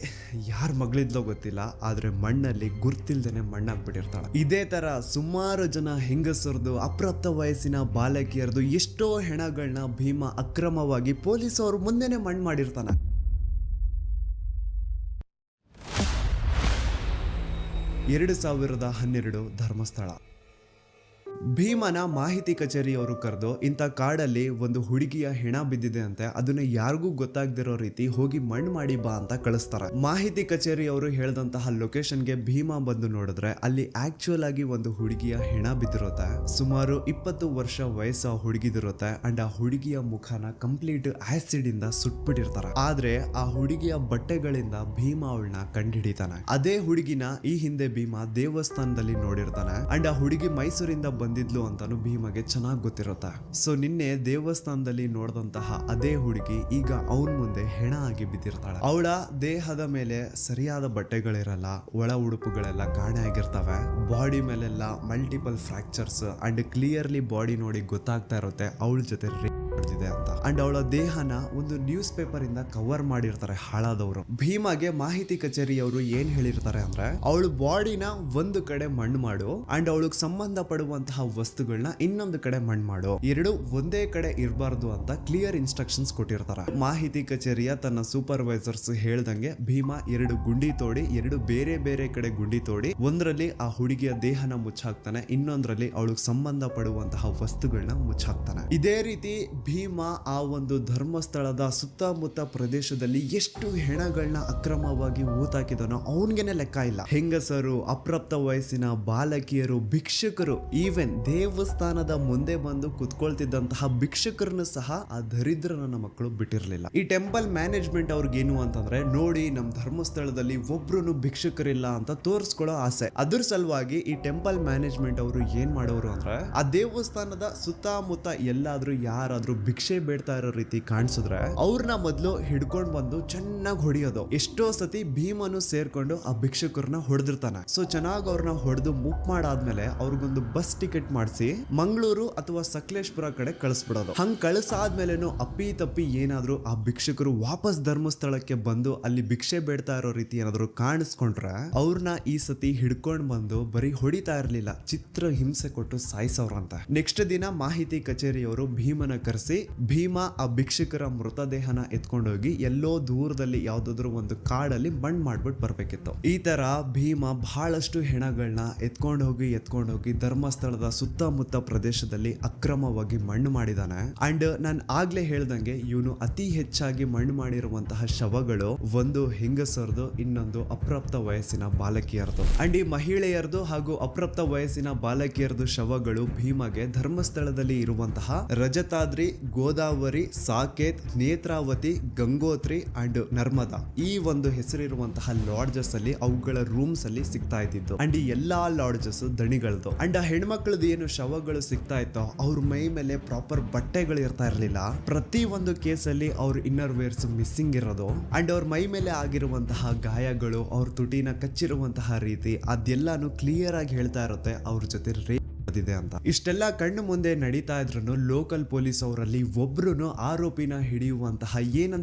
ಯಾರ ಮಗಳಿದ್ಲೋ ಗೊತ್ತಿಲ್ಲ, ಆದ್ರೆ ಮಣ್ಣಲ್ಲಿ ಗುರ್ತಿಲ್ದೇನೆ ಮಣ್ಣಾಗ್ಬಿಟ್ಟಿರ್ತಾಳೆ. ಇದೇ ತರ ಸುಮಾರು ಜನ ಹೆಂಗಸರದು, ಅಪ್ರಾಪ್ತ ವಯಸ್ಸಿನ ಬಾಲಕಿಯರದು ಎಷ್ಟೋ ಹೆಣಗಳನ್ನ ಭೀಮಾ ಅಕ್ರಮವಾಗಿ ಪೊಲೀಸ್ ಅವರು ಮುಂದೆನೆ ಮಣ್ಣು ಮಾಡಿರ್ತಾನೆ. 2012 ಧರ್ಮಸ್ಥಳ. ಭೀಮನ ಮಾಹಿತಿ ಕಚೇರಿಯವರು ಕರೆದು ಇಂಥ ಕಾಡಲ್ಲಿ ಒಂದು ಹುಡುಗಿಯ ಹೆಣ ಬಿದ್ದಿದೆ ಅಂತೆ, ಅದನ್ನ ಯಾರಿಗೂ ಗೊತ್ತಾಗದಿರೋ ರೀತಿ ಹೋಗಿ ಮಣ್ಣು ಮಾಡಿ ಬಾ ಅಂತ ಕಳಿಸ್ತಾರೆ. ಮಾಹಿತಿ ಕಚೇರಿಯವರು ಹೇಳಿದಂತಹ ಲೊಕೇಶನ್ಗೆ ಭೀಮಾ ಬಂದು ನೋಡಿದ್ರೆ ಅಲ್ಲಿ ಆಕ್ಚುಯಲ್ ಆಗಿ ಒಂದು ಹುಡುಗಿಯ ಹೆಣ ಬಿದ್ದಿರುತ್ತೆ. ಸುಮಾರು 20 ವರ್ಷ ವಯಸ್ಸು ಆ ಹುಡುಗಿದಿರುತ್ತೆ. ಅಂಡ್ ಆ ಹುಡುಗಿಯ ಮುಖನ ಕಂಪ್ಲೀಟ್ ಆಸಿಡ್ ಇಂದ ಸುಟ್ಬಿಟ್ಟಿರ್ತಾರೆ. ಆದ್ರೆ ಆ ಹುಡುಗಿಯ ಬಟ್ಟೆಗಳಿಂದ ಭೀಮಾ ಅವಳನ್ನ ಕಂಡುಹಿಡಿತಾನೆ. ಅದೇ ಹುಡುಗಿನ ಈ ಹಿಂದೆ ಭೀಮಾ ದೇವಸ್ಥಾನದಲ್ಲಿ ನೋಡಿರ್ತಾನೆ. ಅಂಡ್ ಆ ಹುಡುಗಿ ಮೈಸೂರಿಂದ ಬಂದಿದ್ಲು ಅಂತಾನು ಭೀಮಗೆ ಚೆನ್ನಾಗಿ ಗೊತ್ತಿರುತ್ತೆ. ಸೊ ನಿನ್ನೆ ದೇವಸ್ಥಾನದಲ್ಲಿ ನೋಡಿದಂತಹ ಅದೇ ಹುಡುಗಿ ಈಗ ಅವನ ಮುಂದೆ ಹೆಣ ಆಗಿ ಬಿದ್ದಿರ್ತಾಳೆ. ಅವಳ ದೇಹದ ಮೇಲೆ ಸರಿಯಾದ ಬಟ್ಟೆಗಳಿರಲ್ಲ, ಒಳ ಉಡುಪುಗಳೆಲ್ಲ ಕಾಣೆ ಆಗಿರ್ತವೆ. ಬಾಡಿ ಮೇಲೆಲ್ಲ multiple fractures and clearly body ನೋಡಿ ಗೊತ್ತಾಗ್ತಾ ಇರುತ್ತೆ ಅವಳ ಜೊತೆ ನಡೆದಿದೆ ಅಂತ. ಅಂಡ್ ಅವಳ ದೇಹನ ಒಂದು ನ್ಯೂಸ್ ಪೇಪರ್ ಇಂದ ಕವರ್ ಮಾಡಿರ್ತಾರೆ ಹಾಳಾದವರು. ಭೀಮಾಗೆ ಮಾಹಿತಿ ಕಚೇರಿಯವರು ಏನ್ ಹೇಳಿರ್ತಾರೆ ಅಂದ್ರೆ, ಅವಳ ಬಾಡಿನ ಒಂದು ಕಡೆ ಮಣ್ಣು ಮಾಡು ಅಂಡ್ ಅವಳಿಗೆ ಸಂಬಂಧ ಪಡುವಂತಹ ವಸ್ತುಗಳನ್ನ ಇನ್ನೊಂದು ಕಡೆ ಮಣ್ಣು ಮಾಡು, ಎರಡು ಒಂದೇ ಕಡೆ ಇರಬಾರ್ದು ಅಂತ ಕ್ಲಿಯರ್ ಇನ್ಸ್ಟ್ರಕ್ಷನ್ಸ್ ಕೊಟ್ಟಿರ್ತಾರೆ. ಮಾಹಿತಿ ಕಚೇರಿಯ ತನ್ನ ಸೂಪರ್ವೈಸರ್ಸ್ ಹೇಳ್ದಂಗೆ ಭೀಮಾ 2 ಗುಂಡಿ ತೋಡಿ 2 ಬೇರೆ ಬೇರೆ ಕಡೆ ಗುಂಡಿ ತೋಡಿ ಒಂದರಲ್ಲಿ ಆ ಹುಡುಗಿಯ ದೇಹನ ಮುಚ್ಚಾಕ್ತಾನೆ, ಇನ್ನೊಂದರಲ್ಲಿ ಅವಳಿಗೆ ಸಂಬಂಧ ಪಡುವಂತಹ ವಸ್ತುಗಳನ್ನ ಮುಚ್ಚಾಕ್ತಾನೆ. ಇದೇ ರೀತಿ ಭೀಮಾ ಆ ಒಂದು ಧರ್ಮಸ್ಥಳದ ಸುತ್ತಮುತ್ತ ಪ್ರದೇಶದಲ್ಲಿ ಎಷ್ಟು ಹೆಣಗಳನ್ನ ಅಕ್ರಮವಾಗಿ ಊತಾಕಿದನೋ ಅವನ್ಗೆನೆ ಲೆಕ್ಕ ಇಲ್ಲ. ಹೆಂಗಸರು, ಅಪ್ರಾಪ್ತ ವಯಸ್ಸಿನ ಬಾಲಕಿಯರು, ಭಿಕ್ಷುಕರು, ಈವನ್ ದೇವಸ್ಥಾನದ ಮುಂದೆ ಬಂದು ಕುತ್ಕೊಳ್ತಿದ್ದಂತಹ ಭಿಕ್ಷುಕರನ್ನು ಸಹ ಆ ದರಿದ್ರ ನನ್ನ ಮಕ್ಕಳು ಬಿಟ್ಟಿರ್ಲಿಲ್ಲ. ಈ ಟೆಂಪಲ್ ಮ್ಯಾನೇಜ್ಮೆಂಟ್ ಅವ್ರಿಗೇನು ಅಂತಂದ್ರೆ, ನೋಡಿ ನಮ್ ಧರ್ಮಸ್ಥಳದಲ್ಲಿ ಒಬ್ರು ಭಿಕ್ಷುಕರಿಲ್ಲ ಅಂತ ತೋರಿಸ್ಕೊಳ್ಳೋ ಆಸೆ. ಅದ್ರ ಸಲುವಾಗಿ ಈ ಟೆಂಪಲ್ ಮ್ಯಾನೇಜ್ಮೆಂಟ್ ಅವರು ಏನ್ ಮಾಡೋರು ಅಂದ್ರೆ, ಆ ದೇವಸ್ಥಾನದ ಸುತ್ತಮುತ್ತ ಎಲ್ಲಾದ್ರೂ ಯಾರಾದ್ರೂ ಭಿಕ್ಷೆ ಬೇಡ್ತಾ ಇರೋ ರೀತಿ ಕಾಣಿಸಿದ್ರೆ ಅವ್ರನ್ನ ಮೊದಲು ಹಿಡ್ಕೊಂಡ್ ಬಂದು ಚೆನ್ನಾಗಿ ಹೊಡಿಯೋದು. ಎಷ್ಟೋ ಸತಿ ಭೀಮನು ಸೇರ್ಕೊಂಡು ಆ ಭಿಕ್ಷುಕರನ್ನ ಹೊಡೆದಿರ್ತಾನೆ. ಸೊ ಚೆನ್ನಾಗಿ ಅವ್ರನ್ನ ಹೊಡೆದು ಮುಕ್ ಮಾಡಾದ್ಮೇಲೆ ಅವ್ರಿಗೊಂದು ಬಸ್ ಟಿಕೆಟ್ ಮಾಡಿಸಿ ಮಂಗಳೂರು ಅಥವಾ ಸಕಲೇಶ್ಪುರ ಕಡೆ ಕಳಿಸ್ಬಿಡೋದು. ಹಂಗ್ ಕಳಿಸಾದ್ಮೇಲೆನು ಅಪ್ಪಿ ತಪ್ಪಿ ಏನಾದ್ರು ಆ ಭಿಕ್ಷುಕರು ವಾಪಸ್ ಧರ್ಮಸ್ಥಳಕ್ಕೆ ಬಂದು ಅಲ್ಲಿ ಭಿಕ್ಷೆ ಬೇಡ್ತಾ ಇರೋ ರೀತಿ ಏನಾದ್ರು ಕಾಣಿಸ್ಕೊಂಡ್ರೆ ಅವ್ರನ್ನ ಈ ಸತಿ ಹಿಡ್ಕೊಂಡ್ ಬಂದು ಬರೀ ಹೊಡಿತಾ ಇರ್ಲಿಲ್ಲ, ಚಿತ್ರ ಹಿಂಸೆ ಕೊಟ್ಟು ಸಾಯಿಸೋರಂತ. ನೆಕ್ಸ್ಟ್ ದಿನ ಮಾಹಿತಿ ಕಚೇರಿಯವರು ಭೀಮನ ಕರೆಸಿ ಕರೆಸಿ ಭೀಮಾ ಆ ಭಿಕ್ಷುಕರ ಮೃತದೇಹನ ಎತ್ಕೊಂಡೋಗಿ ಎಲ್ಲೋ ದೂರದಲ್ಲಿ ಯಾವ್ದಾದ್ರು ಒಂದು ಕಾಡಲ್ಲಿ ಮಣ್ಣು ಮಾಡ್ಬಿಟ್ಟು ಬರ್ಬೇಕಿತ್ತು. ಈ ತರ ಭೀಮಾ ಬಹಳಷ್ಟು ಹೆಣಗಳನ್ನ ಎತ್ಕೊಂಡು ಹೋಗಿ ಧರ್ಮಸ್ಥಳದ ಸುತ್ತಮುತ್ತ ಪ್ರದೇಶದಲ್ಲಿ ಅಕ್ರಮವಾಗಿ ಮಣ್ಣು ಮಾಡಿದಾನೆ. ಅಂಡ್ ನಾನು ಆಗ್ಲೇ ಹೇಳ್ದಂಗೆ ಇವನು ಅತಿ ಹೆಚ್ಚಾಗಿ ಮಣ್ಣು ಮಾಡಿರುವಂತಹ ಶವಗಳು ಒಂದು ಹೆಂಗಸರದು, ಇನ್ನೊಂದು ಅಪ್ರಾಪ್ತ ವಯಸ್ಸಿನ ಬಾಲಕಿಯರದು. ಅಂಡ್ ಈ ಮಹಿಳೆಯರದು ಹಾಗೂ ಅಪ್ರಾಪ್ತ ವಯಸ್ಸಿನ ಬಾಲಕಿಯರದು ಶವಗಳು ಭೀಮಾಗೆ ಧರ್ಮಸ್ಥಳದಲ್ಲಿ ಇರುವಂತಹ ರಜತಾದ್ರಿ, ಗೋದಾವರಿ, ಸಾಕೇತ್, ನೇತ್ರಾವತಿ, ಗಂಗೋತ್ರಿ ಅಂಡ್ ನರ್ಮದಾ ಈ ಒಂದು ಹೆಸರಿರುವಂತಹ ಲಾಡ್ಜಸ್ ಅಲ್ಲಿ ಅವುಗಳ ರೂಮ್ಸ್ ಅಲ್ಲಿ ಸಿಗ್ತಾ ಇದ್ದಿದ್ದು. ಅಂಡ್ ಈ ಎಲ್ಲಾ ಲಾಡ್ಜಸ್ ದಣಿಗಳದು. ಅಂಡ್ ಆ ಹೆಣ್ಮಕ್ಳದ್ದು ಏನು ಶವಗಳು ಸಿಗ್ತಾ ಇತ್ತೋ ಅವ್ರ ಮೈ ಮೇಲೆ ಪ್ರಾಪರ್ ಬಟ್ಟೆಗಳು ಇರ್ತಾ ಇರ್ಲಿಲ್ಲ. ಪ್ರತಿ ಒಂದು ಕೇಸಲ್ಲಿ ಅವ್ರ ಇನ್ನರ್ ವೇರ್ಸ್ ಮಿಸ್ಸಿಂಗ್ ಇರೋದು. ಅಂಡ್ ಅವ್ರ ಮೈ ಮೇಲೆ ಆಗಿರುವಂತಹ ಗಾಯಗಳು, ಅವ್ರ ತುಟಿನ ಕಚ್ಚಿರುವಂತಹ ರೀತಿ ಅದೆಲ್ಲಾನು ಕ್ಲಿಯರ್ ಆಗಿ ಹೇಳ್ತಾ ಇರುತ್ತೆ ಅವ್ರ ಜೊತೆ ರೇಪ್ ಇದೆ ಅಂತ. ಇಷ್ಟೆಲ್ಲ ಕಣ್ಣು ಮುಂದೆ ನಡೀತಾ ಇದ್ರು ಲೋಕಲ್ ಪೊಲೀಸ್ ಅವರಲ್ಲಿ ಒಬ್ರು ಆರೋಪಿನ ಹಿಡಿಯುವಂತಹ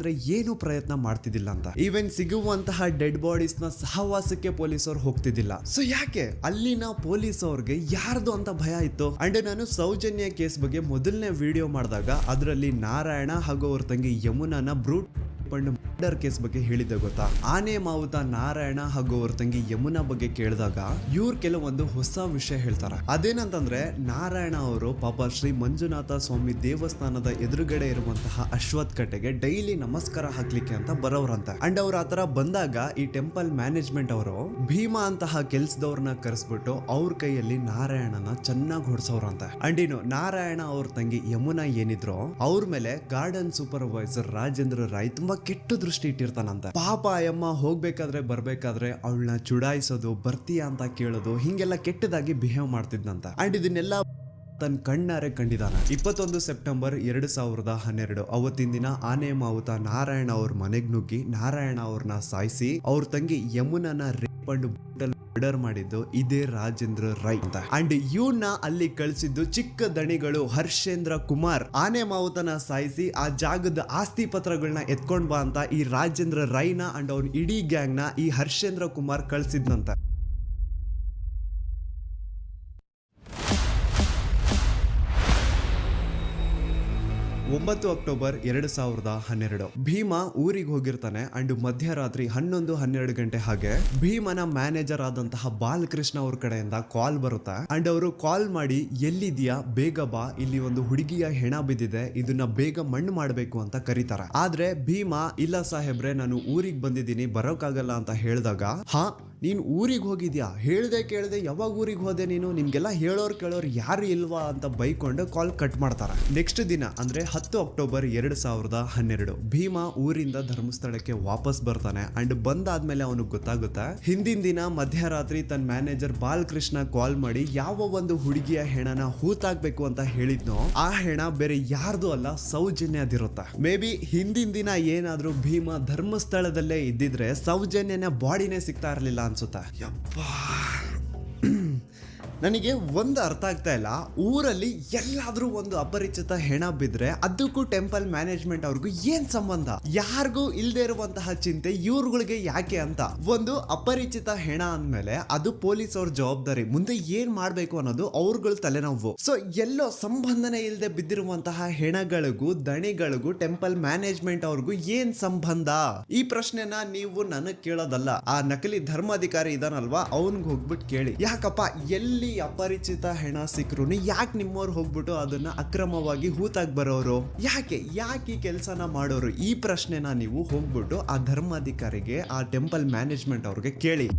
ಏನು ಪ್ರಯತ್ನ ಮಾಡ್ತಿದ್ದಿಲ್ಲ ಅಂತ. ಈವನ್ ಸಿಗುವಂತಹ ಡೆಡ್ ಬಾಡೀಸ್ ನ ಸಹವಾಸಕ್ಕೆ ಪೊಲೀಸ್ ಅವ್ರು ಹೋಗ್ತಿದ್ದಿಲ್ಲ. ಸೊ ಯಾಕೆ ಅಲ್ಲಿನ ಪೊಲೀಸ್ ಅವ್ರಿಗೆ ಯಾರ್ದು ಅಂತ ಭಯ ಇತ್ತು. ಅಂಡ್ ನಾನು ಸೌಜನ್ಯ ಕೇಸ್ ಬಗ್ಗೆ ಮೊದಲನೇ ವಿಡಿಯೋ ಮಾಡಿದಾಗ ಅದರಲ್ಲಿ ನಾರಾಯಣ ಹಾಗೂ ಅವ್ರ ತಂಗಿ ಯಮುನಾನ ಬ್ರೂಟ್ ಮರ್ಡರ್ ಕೇಸ್ ಬಗ್ಗೆ ಹೇಳಿದ್ದೆ ಗೊತ್ತಾ. ಆನೆ ಮಾವುತ ನಾರಾಯಣ ಹಾಗೂ ಅವ್ರ ತಂಗಿ ಯಮುನಾ ಬಗ್ಗೆ ಕೇಳಿದಾಗ ಇವ್ರು ಕೆಲವೊಂದು ಹೊಸ ವಿಷಯ ಹೇಳ್ತಾರೆ. ಅದೇನಂತಂದ್ರೆ ನಾರಾಯಣ ಅವರು ಪಾಪ ಶ್ರೀ ಮಂಜುನಾಥ ಸ್ವಾಮಿ ದೇವಸ್ಥಾನದ ಎದುರುಗಡೆ ಇರುವಂತಹ ಅಶ್ವತ್ಥ ಕಟ್ಟೆಗೆ ಡೈಲಿ ನಮಸ್ಕಾರ ಹಾಕ್ಲಿಕ್ಕೆ ಅಂತ ಬರೋರಂತೆ. ಅಂಡ್ ಅವ್ರ ಆತರ ಬಂದಾಗ ಈ ಟೆಂಪಲ್ ಮ್ಯಾನೇಜ್ಮೆಂಟ್ ಅವರು ಭೀಮಾ ಅಂತಹ ಕೆಲ್ಸದವ್ರನ್ನ ಕರೆಸ್ಬಿಟ್ಟು ಅವ್ರ ಕೈಯಲ್ಲಿ ನಾರಾಯಣನ ಚೆನ್ನಾಗಿ ಹೊಡ್ಸೋರಂತೆ. ಅಂಡ್ ಇನ್ನು ನಾರಾಯಣ ಅವ್ರ ತಂಗಿ ಯಮುನಾ ಏನಿದ್ರು ಅವ್ರ ಮೇಲೆ ಗಾರ್ಡನ್ ಸೂಪರ್ವೈಸರ್ ರಾಜೇಂದ್ರ ರಾಯ್ ತುಂಬಾ ಕೆಟ್ಟ ದೃಷ್ಟಿ ಇಟ್ಟಿರ್ತಾನಂತೆ. ಪಾಪ ಅಯ್ಯಮ್ಮ ಹೋಗ್ಬೇಕಾದ್ರೆ ಬರ್ಬೇಕಾದ್ರೆ ಅವಳನ್ನ ಚುಡಾಯಿಸೋದು, ಬರ್ತೀಯಾ ಅಂತ ಕೇಳೋದು, ಹಿಂಗೆಲ್ಲ ಕೆಟ್ಟದಾಗಿ ಬಿಹೇವ್ ಮಾಡ್ತಿದ್ನಂತ. ಅಂಡ್ ಇದನ್ನೆಲ್ಲ ತನ್ನ ಕಣ್ಣಾರೆ ಕಂಡಿದ್ದಾನೆ. 21 ಸೆಪ್ಟೆಂಬರ್ 2012 ಅವತ್ತಿನ ದಿನ ಆನೆ ಮಾವುತ ನಾರಾಯಣ ಅವ್ರ ಮನೆಗ್ ನುಗ್ಗಿ ನಾರಾಯಣ ಅವ್ರನ್ನ ಸಾಯಿಸಿ ಅವ್ರ ತಂಗಿ ಯಮುನನ ರೇಪ್ ಅಂಡ್ ಮರ್ಡರ್ ಮಾಡಿದ್ದು ಇದೇ ರಾಜೇಂದ್ರ ರೈ ಅಂತ. ಅಂಡ್ ಇವನ್ನ ಅಲ್ಲಿ ಕಳಿಸಿದ್ದು ಚಿಕ್ಕ ದಣಿಗಳು ಹರ್ಷೇಂದ್ರ ಕುಮಾರ್. ಆನೆ ಮಾವುತನ ಸಾಯಿಸಿ ಆ ಜಾಗದ ಆಸ್ತಿ ಪತ್ರಗಳನ್ನ ಎತ್ಕೊಂಡ್ ಬಾ ಅಂತ ಈ ರಾಜೇಂದ್ರ ರೈನ ಅಂಡ್ ಅವ್ನ ಇಡೀ ಗ್ಯಾಂಗ್ ನ ಈ ಹರ್ಷೇಂದ್ರ ಕುಮಾರ್ ಕಳಿಸಿದ್ನಂತ. 9 ಅಕ್ಟೋಬರ್ 2012 ಭೀಮಾ ಊರಿಗೆ ಹೋಗಿರ್ತಾನೆ. ಅಂಡ್ ಮಧ್ಯರಾತ್ರಿ 11-12 ಗಂಟೆ ಹಾಗೆ ಭೀಮನ ಮ್ಯಾನೇಜರ್ ಆದಂತಹ ಬಾಲಕೃಷ್ಣ ಅವ್ರ ಕಡೆಯಿಂದ ಕಾಲ್ ಬರುತ್ತೆ. ಅಂಡ್ ಅವರು ಕಾಲ್ ಮಾಡಿ ಎಲ್ಲಿದ್ಯಾ, ಬೇಗ ಬಾ, ಇಲ್ಲಿ ಒಂದು ಹುಡುಗಿಯ ಹೆಣ ಬಿದ್ದಿದೆ, ಇದನ್ನ ಬೇಗ ಮಣ್ಣು ಮಾಡಬೇಕು ಅಂತ ಕರೀತಾರೆ. ಆದ್ರೆ ಭೀಮಾ ಇಲ್ಲ ಸಾಹೇಬ್ರೆ, ನಾನು ಊರಿಗೆ ಬಂದಿದ್ದೀನಿ, ಬರೋಕ್ಕಾಗಲ್ಲ ಅಂತ ಹೇಳಿದಾಗ, ಹಾ ನೀನ್ ಊರಿಗೆ ಹೋಗಿದ್ಯಾ, ಹೇಳ್ದೆ ಕೇಳ್ದೆ ಯಾವಾಗ ಊರಿಗೆ ಹೋದೆ ನೀನು, ನಿಮ್ಗೆಲ್ಲ ಹೇಳೋರು ಕೇಳೋರು ಯಾರು ಇಲ್ವಾ ಅಂತ ಬೈಕೊಂಡು ಕಾಲ್ ಕಟ್ ಮಾಡ್ತಾರೆ. ನೆಕ್ಸ್ಟ್ ದಿನ ಅಂದ್ರೆ 10 ಅಕ್ಟೋಬರ್ 2012 ಭೀಮಾ ಊರಿಂದ ಧರ್ಮಸ್ಥಳಕ್ಕೆ ವಾಪಸ್ ಬರ್ತಾನೆ. ಅಂಡ್ ಬಂದಾದ್ಮೇಲೆ ಅವನಿಗೆ ಗೊತ್ತಾಗುತ್ತೆ ಹಿಂದಿನ ದಿನ ಮಧ್ಯರಾತ್ರಿ ತನ್ನ ಮ್ಯಾನೇಜರ್ ಬಾಲಕೃಷ್ಣ ಕಾಲ್ ಮಾಡಿ ಯಾವ ಒಂದು ಹುಡುಗಿಯ ಹೆಣನ ಹೂತಾಕ್ಬೇಕು ಅಂತ ಹೇಳಿದ್ನೋ ಆ ಹೆಣ ಬೇರೆ ಯಾರ್ದು ಅಲ್ಲ, ಸೌಜನ್ಯದಿರುತ್ತೆ. ಮೇ ಬಿ ಹಿಂದಿನ ದಿನ ಏನಾದ್ರೂ ಭೀಮಾ ಧರ್ಮಸ್ಥಳದಲ್ಲೇ ಇದ್ದಿದ್ರೆ ಸೌಜನ್ಯನ ಬಾಡಿನೇ ಸಿಗ್ತಾ ಇರ್ಲಿಲ್ಲ ಅನ್ಸುತ್ತೆ. ಯಪ್ಪಾ, ನನಗೆ ಒಂದು ಅರ್ಥ ಆಗ್ತಾ ಇಲ್ಲ, ಊರಲ್ಲಿ ಎಲ್ಲಾದ್ರೂ ಒಂದು ಅಪರಿಚಿತ ಹೆಣ ಬಿದ್ರೆ ಅದಕ್ಕೂ ಟೆಂಪಲ್ ಮ್ಯಾನೇಜ್ಮೆಂಟ್ ಅವ್ರಿಗೂ ಏನ್ ಸಂಬಂಧ? ಯಾರಿಗೂ ಇಲ್ದೇ ಇರುವಂತಹ ಚಿಂತೆ ಇವ್ರುಗಳಿಗೆ ಯಾಕೆ ಅಂತ. ಒಂದು ಅಪರಿಚಿತ ಹೆಣ ಅಂದ್ಮೇಲೆ ಅದು ಪೊಲೀಸ್ ಅವ್ರ ಜವಾಬ್ದಾರಿ, ಮುಂದೆ ಏನ್ ಮಾಡ್ಬೇಕು ಅನ್ನೋದು ಅವ್ರಗಳ ತಲೆನೋವು. ಸೊ ಎಲ್ಲೋ ಸಂಬಂಧನೇ ಇಲ್ಲದೆ ಬಿದ್ದಿರುವಂತಹ ಹೆಣಗಳಿಗೂ ದಣಿಗಳಿಗೂ ಟೆಂಪಲ್ ಮ್ಯಾನೇಜ್ಮೆಂಟ್ ಅವ್ರಿಗೂ ಏನ್ ಸಂಬಂಧ? ಈ ಪ್ರಶ್ನೆನ ನೀವು ನನಗ್ ಕೇಳೋದಲ್ಲ, ಆ ನಕಲಿ ಧರ್ಮಾಧಿಕಾರಿ ಇದಾನಲ್ವಾ ಅವನ್ಗೆ ಹೋಗ್ಬಿಟ್ಟು ಕೇಳಿ. ಯಾಕಪ್ಪ ಎಲ್ಲಿ ಅಪರಿಚಿತ ಹೆಣ ಸಿಕ್ಕರು ಯಾಕೆ ನಿಮ್ಮವ್ರು ಹೋಗ್ಬಿಟ್ಟು ಅದನ್ನ ಅಕ್ರಮವಾಗಿ ಹೂತಾಗಿ ಬರೋರು? ಯಾಕೆ ಈ ಕೆಲಸನ ಮಾಡೋರು? ಈ ಪ್ರಶ್ನೆನ ನೀವು ಹೋಗ್ಬಿಟ್ಟು ಆ ಧರ್ಮಾಧಿಕಾರಿಗೆ, ಆ ಟೆಂಪಲ್ ಮ್ಯಾನೇಜ್ಮೆಂಟ್ ಅವ್ರಿಗೆ ಕೇಳಿ.